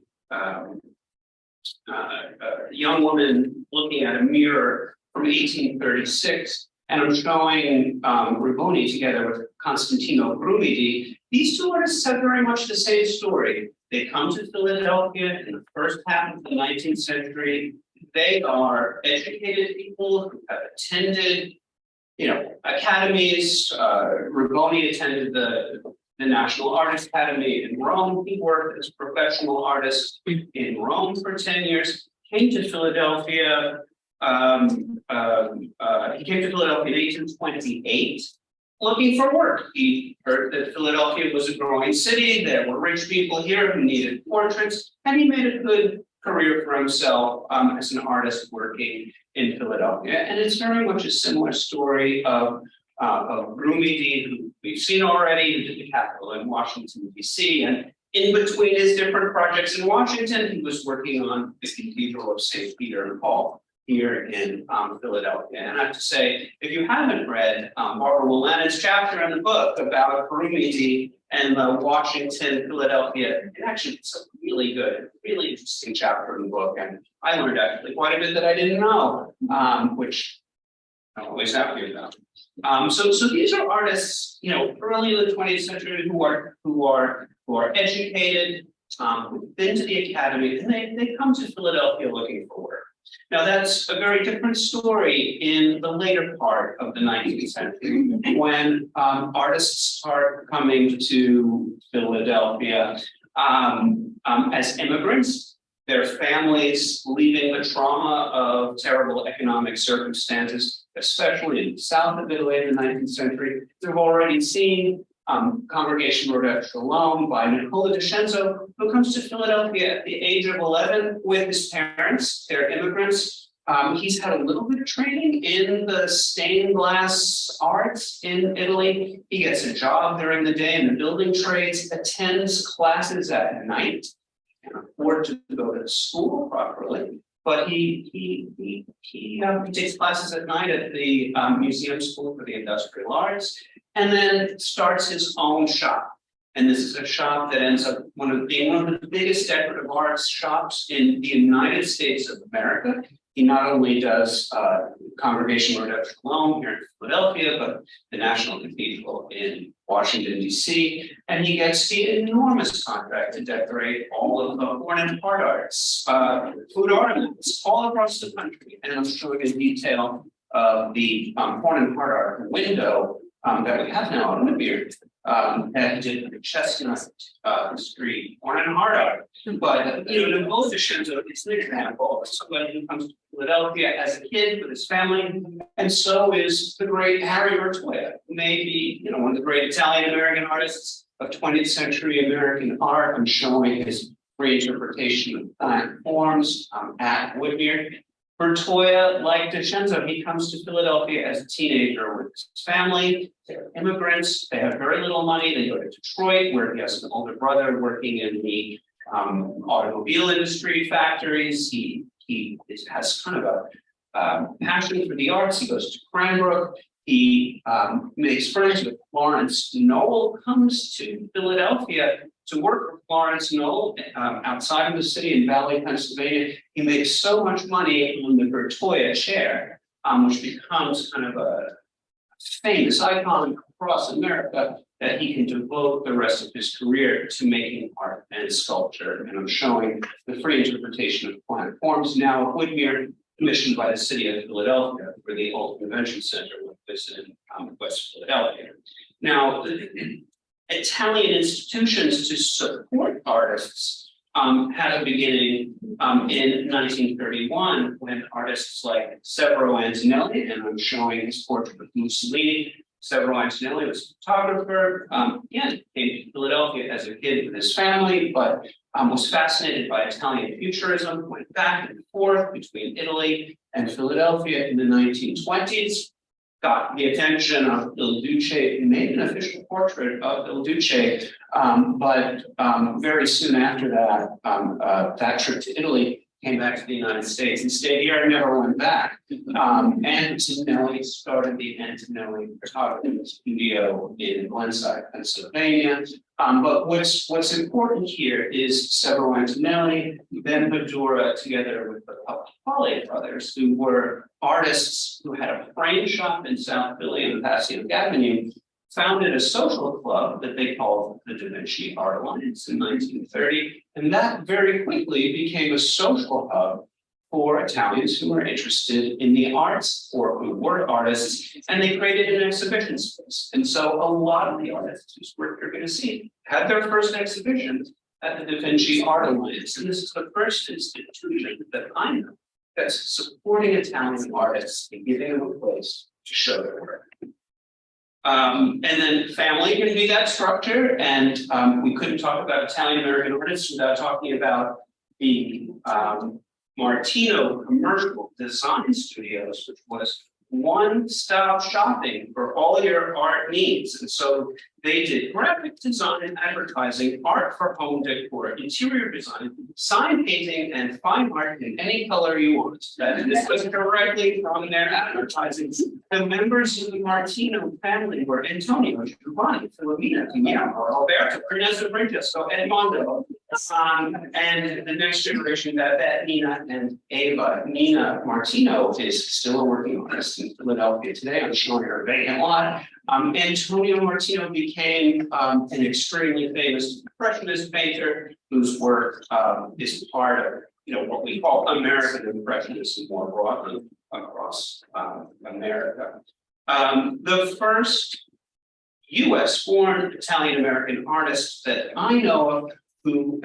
young woman looking at a mirror from 1836, and I'm showing Riboni together with Constantino Brumidi. These two artists have very much the same story. They come to Philadelphia in the first half of the 19th century. They are educated people who have attended, academies. Riboni attended the National Art Academy in Rome. He worked as a professional artist in Rome for 10 years, came to Philadelphia. He came to Philadelphia in 1828 looking for work. He heard that Philadelphia was a growing city. There were rich people here who needed portraits, and he made a good career for himself as an artist working in Philadelphia. And it's very much a similar story of Brumidi, who we've seen already, who did the Capitol in Washington, D.C. And in between his different projects in Washington, he was working on the Cathedral of St. Peter and Paul here in Philadelphia. And I have to say, if you haven't read Barbara Willen's chapter in the book about Brumidi and the Washington, Philadelphia, it's a really good, really interesting chapter in the book. And I learned actually quite a bit that I didn't know, which I'm always happy about. So these are artists, early in the 20th century who are educated, who've been to the academy, and they come to Philadelphia looking for work. Now that's a very different story in the later part of the 19th century, when artists are coming to Philadelphia as immigrants. Their families leaving the trauma of terrible economic circumstances, especially in the south of Italy in the 19th century. We've already seen Congregation Rodef Shalom by Nicola DeCenzo, who comes to Philadelphia at the age of 11 with his parents. They're immigrants. He's had a little bit of training in the stained glass arts in Italy. He gets a job during the day in the building trades, attends classes at night, can afford to go to school properly. But he takes classes at night at the Museum School for the Industrial Arts, and then starts his own shop. And this is a shop that ends up being one of the biggest decorative arts shops in the United States of America. He not only does Congregation Rodef Shalom here in Philadelphia, but the National Cathedral in Washington, D.C. And he gets the enormous contract to decorate all of the horn and part arts, food ornaments all across the country. And I'm showing a detail of the horn and part art window that we have now on Whitmer. And did the Chestnut Street horn and heart art. But in both DeCenzo, it's an example of somebody who comes to Philadelphia as a kid with his family, and so is the great Harry Bertoia, who may be one of the great Italian American artists of 20th century American art. I'm showing his reinterpretation of planet forms at Woodmere. Bertoia, like DeCenzo, he comes to Philadelphia as a teenager with his family. They're immigrants. They have very little money. They go to Detroit, where he has an older brother working in the automobile industry factories. He has kind of a passion for the arts. He goes to Cranbrook. He makes friends with Florence Knoll, comes to Philadelphia to work for Florence Knoll outside of the city in Valley, Pennsylvania. He makes so much money on the Bertoia chair, which becomes kind of a famous icon across America, that he can devote the rest of his career to making art and sculpture. And I'm showing the free interpretation of planet forms now at Woodmere, commissioned by the city of Philadelphia for the Old Convention Center, which is in West Philadelphia. Now, Italian institutions to support artists had a beginning in 1931 when artists like Severo Antonelli, and I'm showing his portrait of Mussolini. Severo Antonelli was a photographer. Again, came to Philadelphia as a kid with his family, but was fascinated by Italian futurism, went back and forth between Italy and Philadelphia in the 1920s. Got the attention of Il Duce, made an official portrait of Il Duce, but very soon after that, that trip to Italy, came back to the United States and stayed here and never went back. Antonelli started the Antonelli Photography Studio in Glenside, Pennsylvania. But what's important here is Severo Antonelli, then Badura, together with the Papali brothers, who were artists who had a frame shop in South Philly on Passyunk Avenue, founded a social club that they called the Da Vinci Art Alliance in 1930. And that very quickly became a social hub for Italians who were interested in the arts or who were artists, and they created an exhibition space. And so a lot of the artists whose work you're going to see had their first exhibitions at the Da Vinci Art Alliance. And this is the first institution that I know that's supporting Italian artists and giving them a place to show their work. And then family can be that structure, and we couldn't talk about Italian-American artists without talking about the Martino Commercial Design Studios, which was one-stop shopping for all your art needs. And so they did graphic design, advertising, art for home decor, interior design, sign painting, and fine art in any color you want. And this was directly from their advertising. The members of the Martino family were Antonio, Giovanni, Filomena, Guillermo, Alberto, Ernesto, Francesco, Edmondo, and the next generation, Babette, Nina, and Ava. Nina Martino is still a working artist in Philadelphia today. I'm showing her a vacant lot. Antonio Martino became an extremely famous Impressionist painter whose work is part of what we call American Impressionism more broadly across America. The first U.S.-born Italian-American artist that I know of who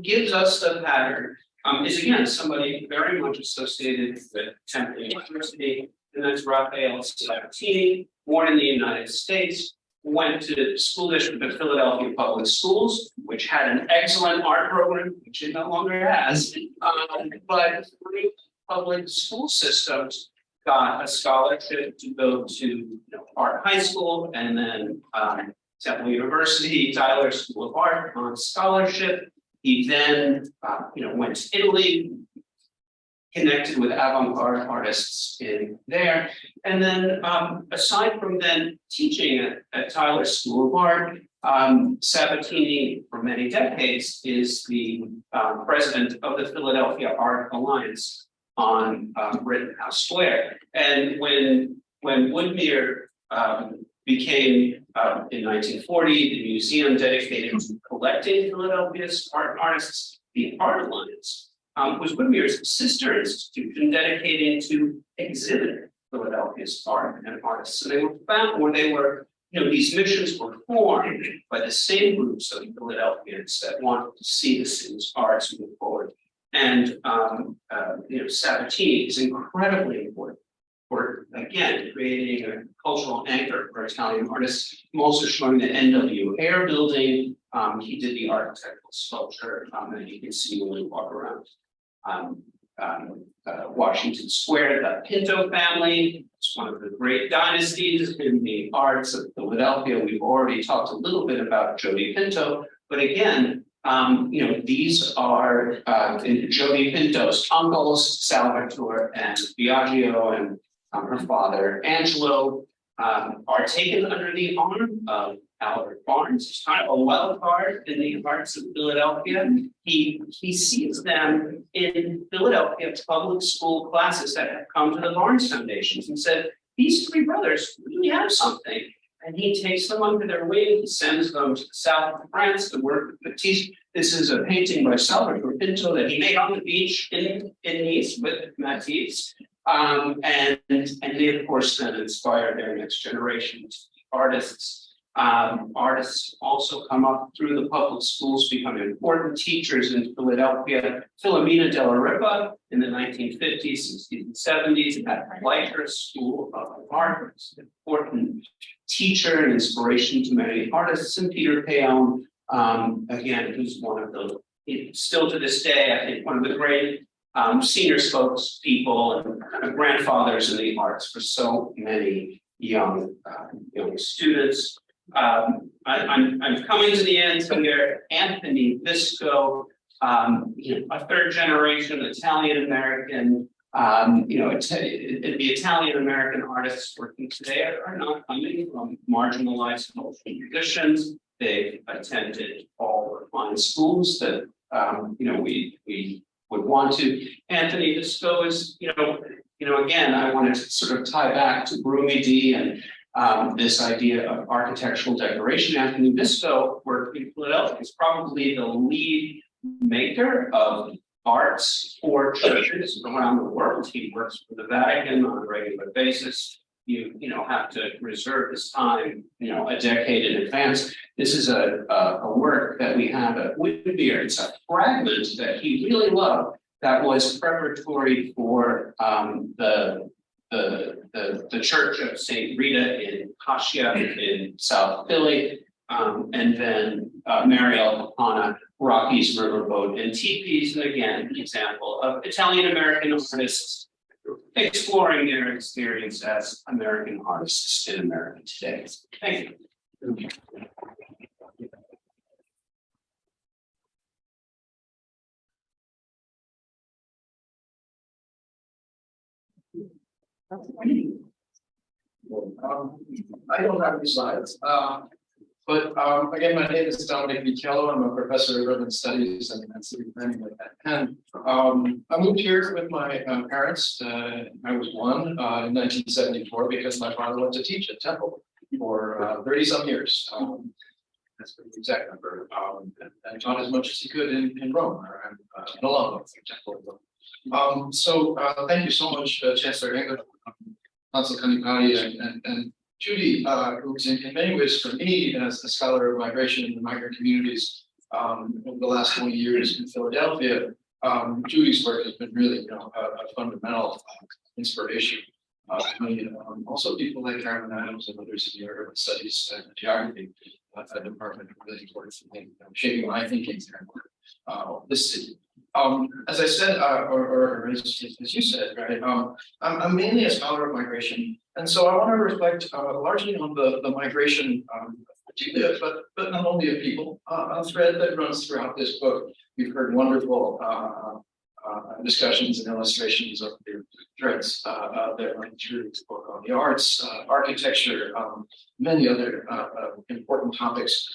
gives us the pattern is again somebody very much associated with Temple University, and that's Raphael Sabatini, born in the United States, went to the school district of Philadelphia Public Schools, which had an excellent art program, which it no longer has, but through public school systems, got a scholarship to go to art high school, and then Temple University, Tyler School of Art on scholarship. He then, went to Italy, connected with avant-garde artists in there. And then, aside from then teaching at Tyler School of Art, Sabatini, for many decades, is the president of the Philadelphia Art Alliance on Rittenhouse Square. And when Woodmere became, in 1940, the museum dedicated to collecting Philadelphia's artists, the Art Alliance was Woodmere's sister institution dedicated to exhibit Philadelphia's art and artists. So they were found, or they were, these missions were formed by the same groups of Philadelphians that wanted to see the city's arts move forward. And Sabatini is incredibly important for again, creating a cultural anchor for Italian artists. I'm also showing the NW Air building. He did the architectural sculpture that you can see when you walk around Washington Square. The Pinto family, it's one of the great dynasties in the arts of Philadelphia. We've already talked a little bit about Jodi Pinto, but again, these are Jodi Pinto's uncles, Salvatore and Biagio, and her father, Angelo, are taken under the arm of Albert Barnes. He's kind of a wild card in the arts of Philadelphia. He sees them in Philadelphia public school classes that have come to the Barnes Foundations and said, these three brothers really have something. And he takes them under their wing, he sends them to the south of France to work with Matisse. This is a painting by Salvatore Pinto that he made on the beach in Nice with Matisse. And they, of course, then inspire their next generation artists. Artists also come up through the public schools, become important teachers in Philadelphia. Filomena della Ripa in the 1950s, 60s, and 70s at the Leiter School of Art, was an important teacher and inspiration to many artists. And Peter Paone, again, who's one of the, still to this day, I think, one of the great senior spokespeople and kind of grandfathers in the arts for so many young students. I'm coming to the end here. Anthony Visco, a third generation Italian American, the Italian American artists working today are not coming from marginalized cultural traditions. They've attended all the fine schools that we would want to. Anthony Visco is, again, I wanted to sort of tie back to Brumidi and this idea of architectural decoration. Anthony Visco worked in Philadelphia. Is probably the lead maker of arts for churches around the world. He works for the Vatican on a regular basis. You have to reserve this time, a decade in advance. This is a work that we have at Whitbeer. It's a fragment that he really loved that was preparatory for the Church of St. Rita in Cascia in South Philly, and then Mariel Capana, Rocky's Riverboat and Teepees, and again, an example of Italian-American artists exploring their experience as American artists in America today. Thank you. I don't have any slides, but again, my name is Dominic Michello. I'm a professor of urban studies and city planning at Penn. I moved here with my parents. I was one in 1974 because my father went to teach at Temple for 30 some years. That's the exact number. And taught as much as he could in Rome, or in Alamo, for Temple. So thank you so much, Chancellor Engler, Consul Canipati, and Judy, who's in many ways, for me, as a scholar of migration and the migrant communities over the last 20 years in Philadelphia, Judy's work has been really, a fundamental inspiration. Also, people like Carolyn Adams and others in the urban studies and geography department are really important for me, shaping my thinking around this city. As I said, or as you said, right? I'm mainly a scholar of migration, and so I want to reflect largely on the migration, but not only of people. A thread that runs throughout this book. We've heard wonderful discussions and illustrations of the threads that run through this book on the arts, architecture, many other important topics.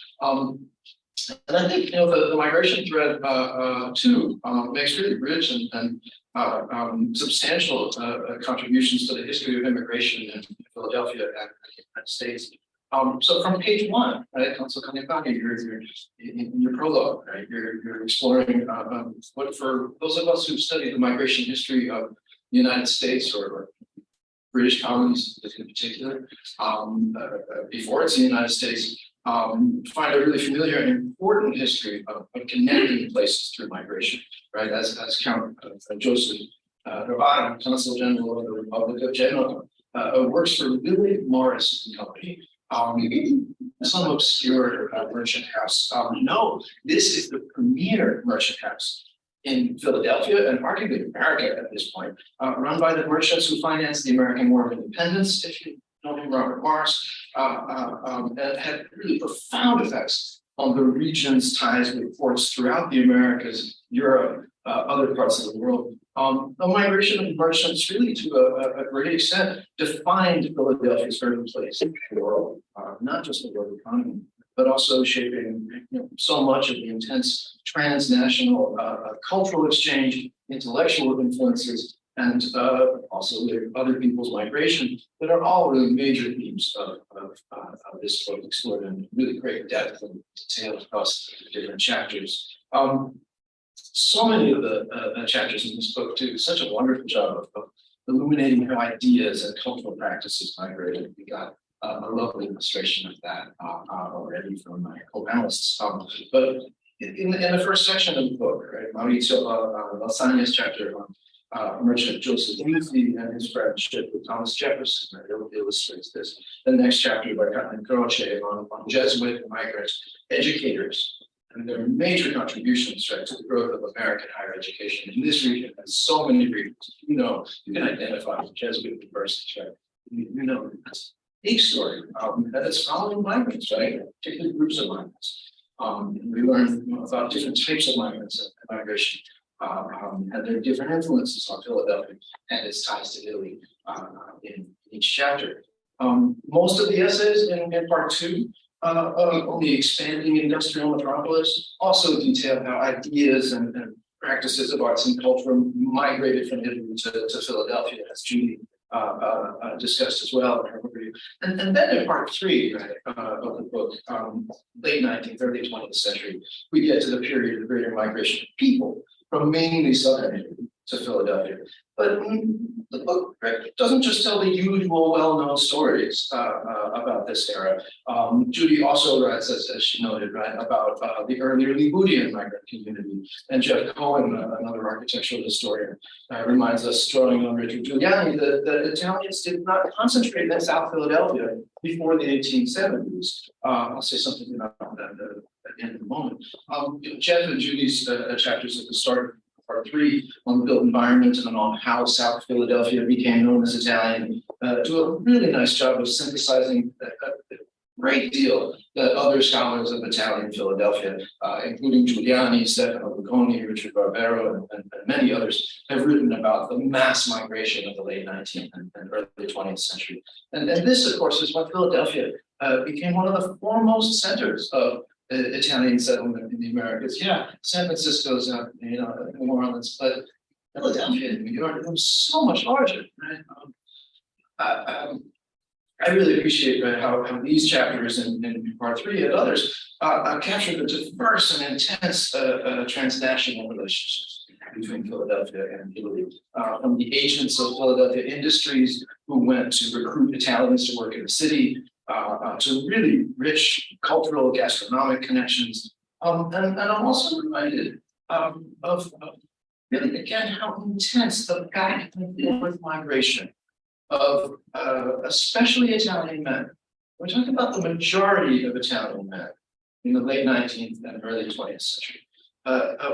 And I think the migration thread too makes really rich and substantial contributions to the history of immigration in Philadelphia and the United States. So from page 1, right, Consul Canipati, you're in your prologue, right? You're exploring what, for those of us who study the migration history of the United States or British colonies in particular, before it's the United States, find a really familiar and important history of connecting places through migration, right? As Count Joseph Ravara, Consul General of the Republic of Genoa, works for Willie Morris and Company. Some obscure merchant house. No, this is the premier merchant house in Philadelphia and arguably America at this point, run by the merchants who financed the American War of Independence, if you know him, Robert Morris, and had really profound effects on the region's ties with ports throughout the Americas, Europe, other parts of the world. The migration of merchants really to a great extent defined Philadelphia's very place in the world, not just the world economy, but also shaping so much of the intense transnational cultural exchange, intellectual influences, and also other people's migration that are all really major themes of this book, explored in really great depth and detail across different chapters. So many of the chapters in this book do such a wonderful job of illuminating how ideas and cultural practices migrated. We got a lovely illustration of that already from my co-panelists. But in the first section of the book, right, Maurizio Lasagna's chapter on merchant Joseph Lizzi and his friendship with Thomas Jefferson illustrates this. The next chapter by Kathleen Croce on Jesuit migrant educators and their major contributions, right, to the growth of American higher education in this region and so many regions. You can identify with Jesuit universities, right? You know, that's a big story. And it's following migrants, right? Particular groups of migrants. We learn about different types of migrants and migration, and their different influences on Philadelphia and its ties to Italy in each chapter. Most of the essays in part two on the expanding industrial metropolis also detail how ideas and practices of arts and culture migrated from Italy to Philadelphia, as Judy discussed as well in her overview. And then in part three, right, of the book, late 19th, early 20th century, we get to the period of greater migration of people from mainly southern Italy to Philadelphia. But the book, right, doesn't just tell the usual well-known stories about this era. Judy also writes, as she noted, right, about the earlier Ligurian migrant community. And Jeff Cohen, another architectural historian, reminds us, drawing on Richard Giuliani, that Italians did not concentrate in South Philadelphia before the 1870s. I'll say something about that in a moment. Jeff and Judy's chapters at the start, part three, on the built environment and on how South Philadelphia became known as Italian, do a really nice job of synthesizing a great deal that other scholars of Italian Philadelphia, including Giuliani, Stefano Bocconi, Richard Barbero, and many others, have written about the mass migration of the late 19th and early 20th century. And this, of course, is when Philadelphia became one of the foremost centers of Italian settlement in the Americas. Yeah, San Francisco's, New Orleans, but Philadelphia and New York, it was so much larger, right? I really appreciate how these chapters in part three and others capture the diverse and intense transnational relationships between Philadelphia and Italy. From the agents of Philadelphia industries who went to recruit Italians to work in the city, to really rich cultural gastronomic connections. And I'm also reminded of really, again, how intense the back and forth migration of especially Italian men. We're talking about the majority of Italian men in the late 19th and early 20th century.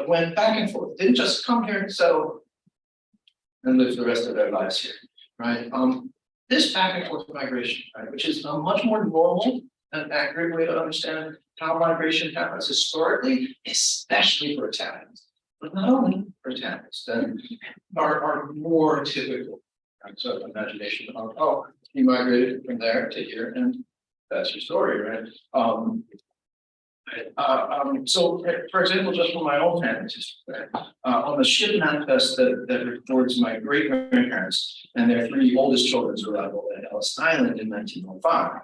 Went back and forth, didn't just come here and settle and live the rest of their lives here, right? This back and forth migration, right, which is a much more normal and accurate way to understand how migration happens historically, especially for Italians, but not only for Italians, then are more typical. Right? So imagination of, you migrated from there to here, and that's your story, right? So, for example, just from my own family history, on the ship manifest that records my great-grandparents and their three oldest children's arrival at Ellis Island in 1905,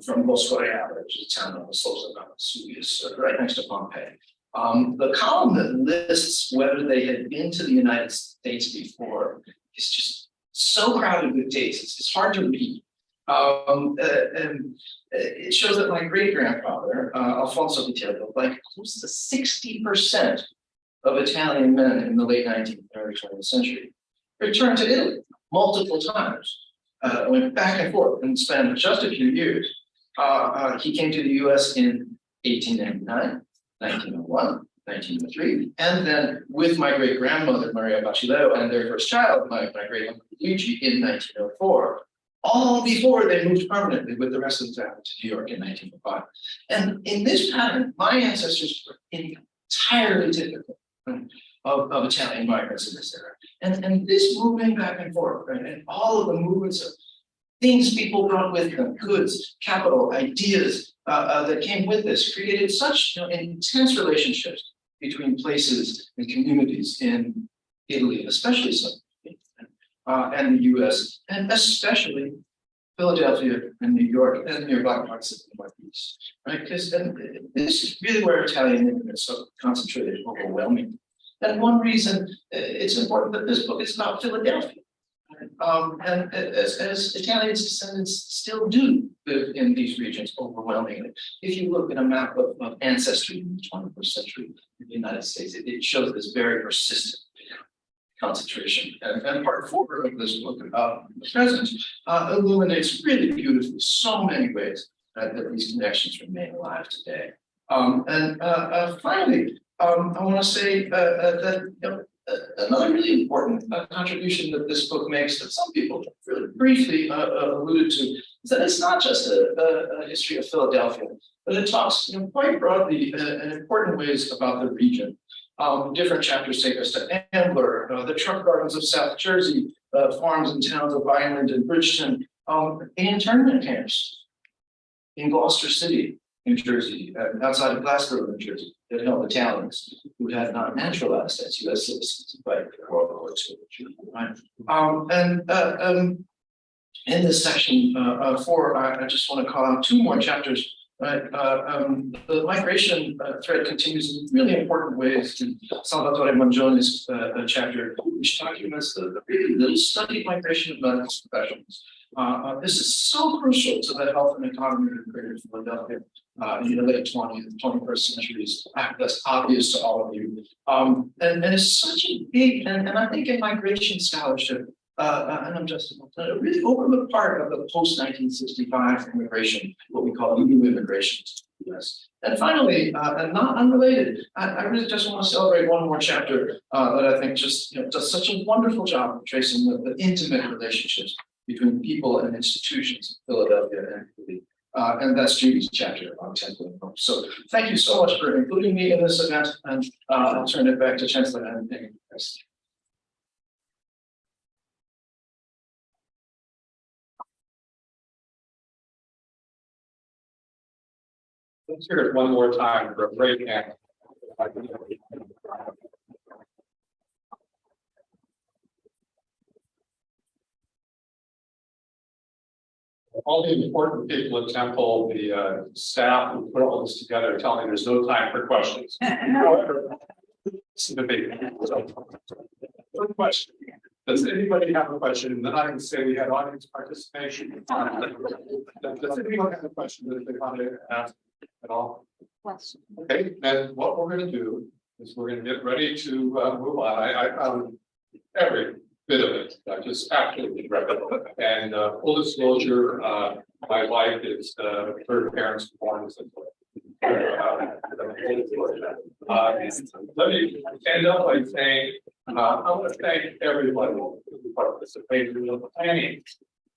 from Bosco Reale, which is a town on the slopes of Mount Vesuvius, right next to Pompeii. The column that lists whether they had been to the United States before is just so crowded with dates, it's hard to read. And it shows that my great-grandfather, Alfonso Vitello, like close to 60% of Italian men in the late 19th and early 20th century, returned to Italy multiple times. went back and forth and spent just a few years. He came to the US in 1899, 1901, 1903, and then with my great grandmother, Maria Bacileo, and their first child, my great uncle Luigi, in 1904. All before they moved permanently with the rest of the family to New York in 1905. And in this pattern, my ancestors were entirely typical of Italian migrants in this era. And this moving back and forth, right, and all of the movements of things people brought with them, goods, capital, ideas that came with this, created such intense relationships between places and communities in Italy, especially so, and the US, and especially Philadelphia and New York and nearby parts of the Northeast, right? Because this is really where Italian immigrants are concentrated overwhelmingly. And one reason it's important that this book is about Philadelphia. And as Italian descendants still do live in these regions overwhelmingly. If you look at a map of ancestry in the 21st century in the United States, it shows this very persistent concentration. And part 4 of this book about the present illuminates really beautifully so many ways that these connections remain alive today. Finally, I want to say that another really important contribution that this book makes that some people really briefly alluded to is that it's not just a history of Philadelphia, but it talks quite broadly in important ways about the region. Different chapters take us to Ambler, the truck gardens of South Jersey, farms and towns of Vineland and Bridgeton, the internment camps in Gloucester City, New Jersey, outside of Glasgow, New Jersey, that held Italians who had not naturalized as U.S. citizens by World War II. Right? In this section 4, I just want to call out 2 more chapters. Right? The migration thread continues in really important ways in Salvatore Mangione's chapter, which documents the really little studied migration of medical professionals. This is so crucial to the health and economy of Greater Philadelphia in the late 20th and 21st centuries. That's obvious to all of you. And it's such a big, and I think in migration scholarship, and I'm just a really overlooked part of the post-1965 immigration, what we call new immigration to the US. And finally, and not unrelated, I really just want to celebrate one more chapter that I think just does such a wonderful job of tracing the intimate relationships between people and institutions in Philadelphia and Italy. And that's Judy's chapter on Temple and Rome. So thank you so much for including me in this event, and I'll turn it back to Chancellor Anne. Let's hear it one more time for a break. All the important people at Temple, the staff who put all this together, tell me there's no time for questions. However, it's a debate. So, one question. Does anybody have a question? And then I can say we had audience participation. Does anyone have a question that they want to ask at all? Okay, then what we're going to do is we're going to get ready to move on. I found every bit of it. I just absolutely read it. And full disclosure, my wife is third parent's born. Let me end up by saying I want to thank everybody who participated in the planning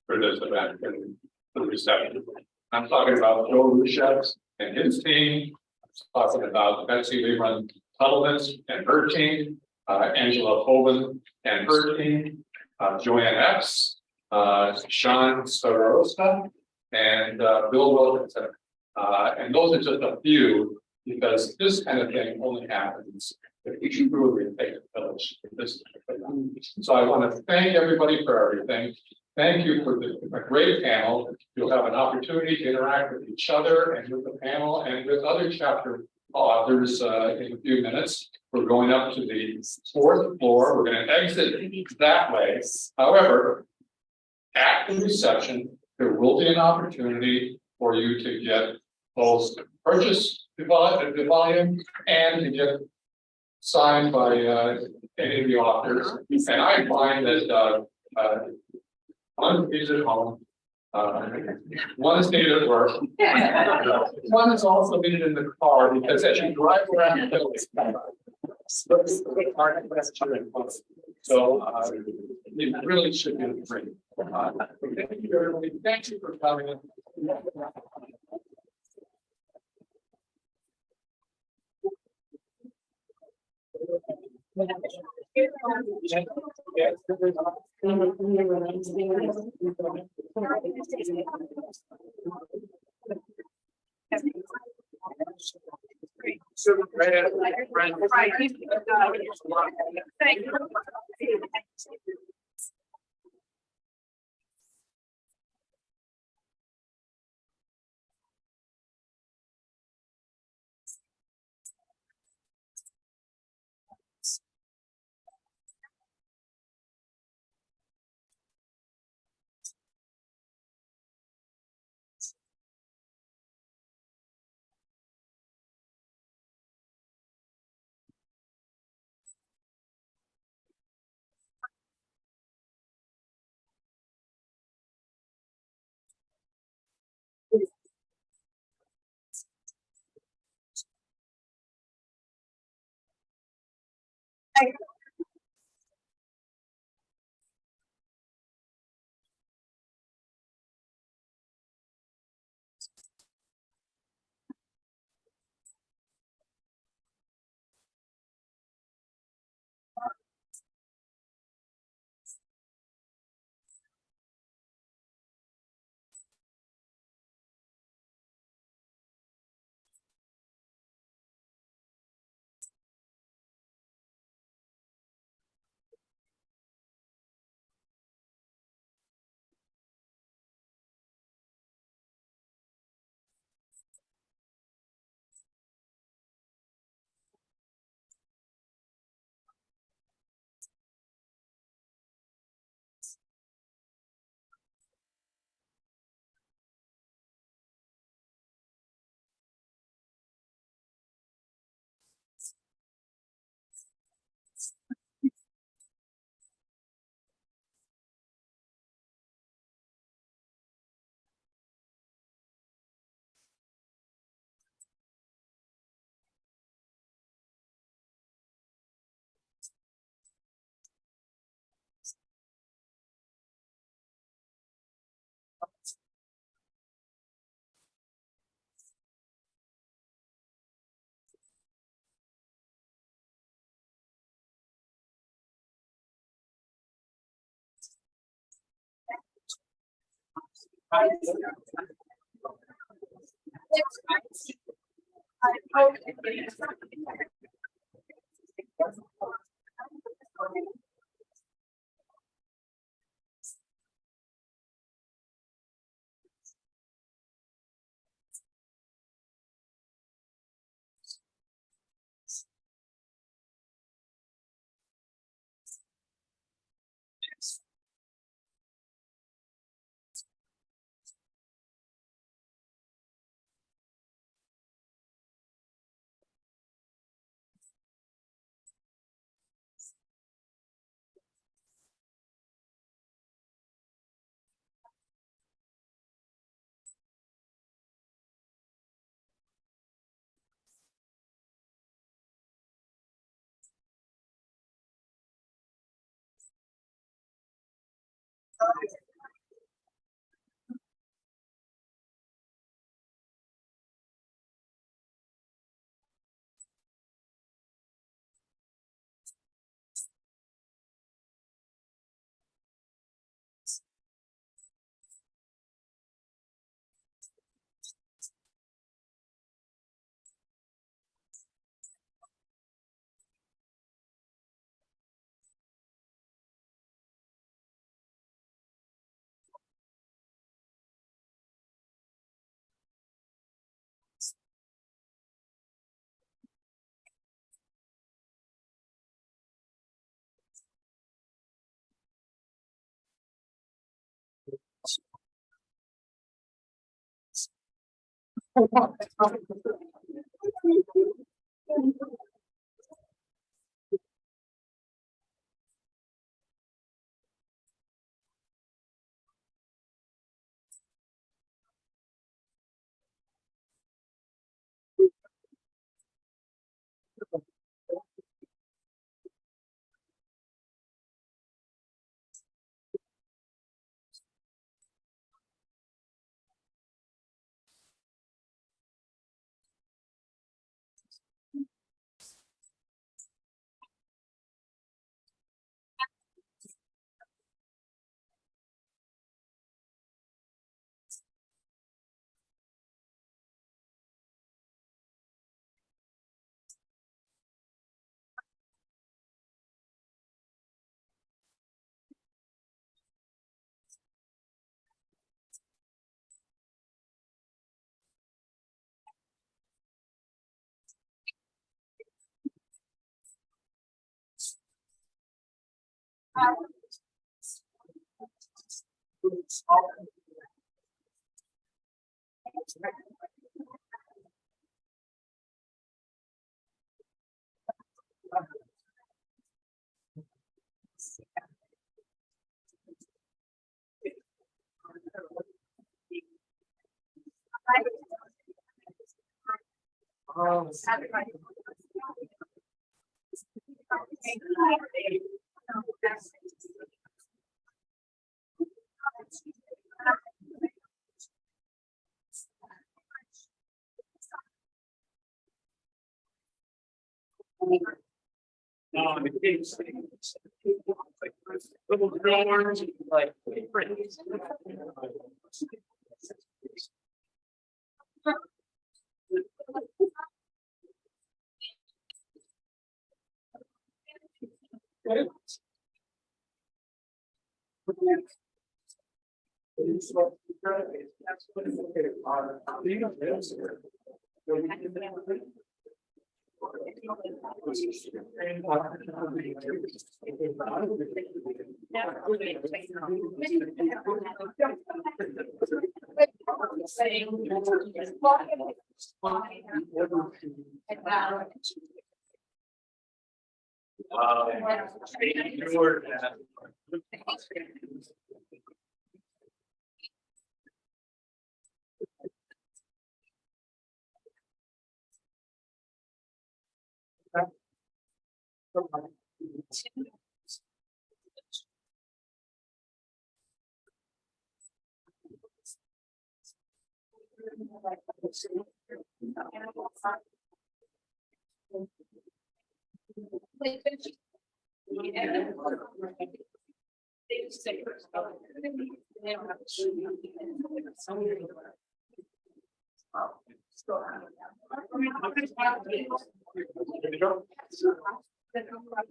for this event and the reception. I'm talking about Joe Ruschetz and his team. I'm talking about Betsy Lehman Tuttleman and her team, Angela Hoban and her team, Joanne Epps, Sean Starosta, and Bill Wilkinson. And those are just a few, because this kind of thing only happens if we truly take a village. So I want to thank everybody for everything. Thank you for a great panel. You'll have an opportunity to interact with each other and with the panel and with other chapter authors in a few minutes. We're going up to the 4th floor. We're going to exit that way. However, at the reception, there will be an opportunity for you to get both purchase the volume and to get signed by any of the authors. And I find that One is at home. One is needed at work. One is also needed in the car because as you drive around. So, it really should be free. Thank you, everybody. Thank you for coming. Little drawers, like.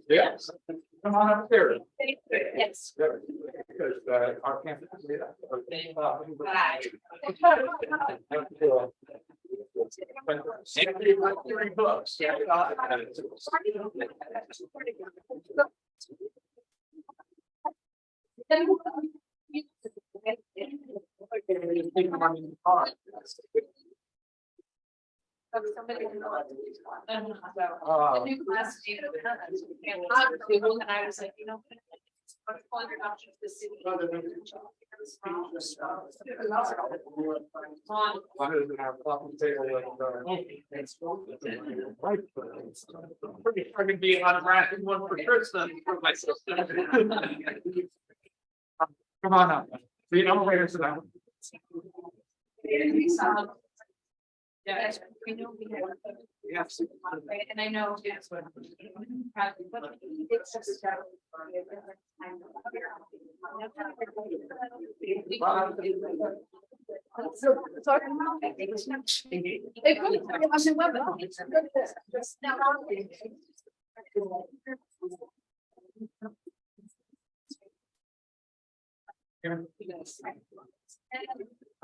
Yes. Come on up here. Yes. Because our campus. $3. The new class data. And I was like, you know. $100 the city. Pretty sure I could be on rack and one for Kristen for my sister. Come on up. The elevators are down. Yes, we know we have. Yes. And I know. Yes. So talking about. They put it on the web. It's now.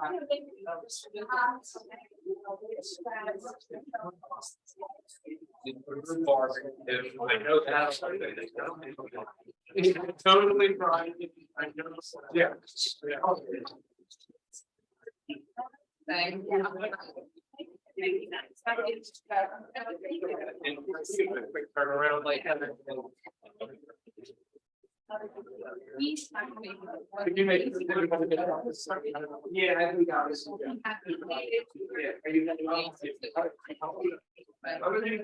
I know that. Totally right. I know. Yeah. Thank you. Quick turnaround like that. Did you make? Yeah, I think I was. Yeah, are you?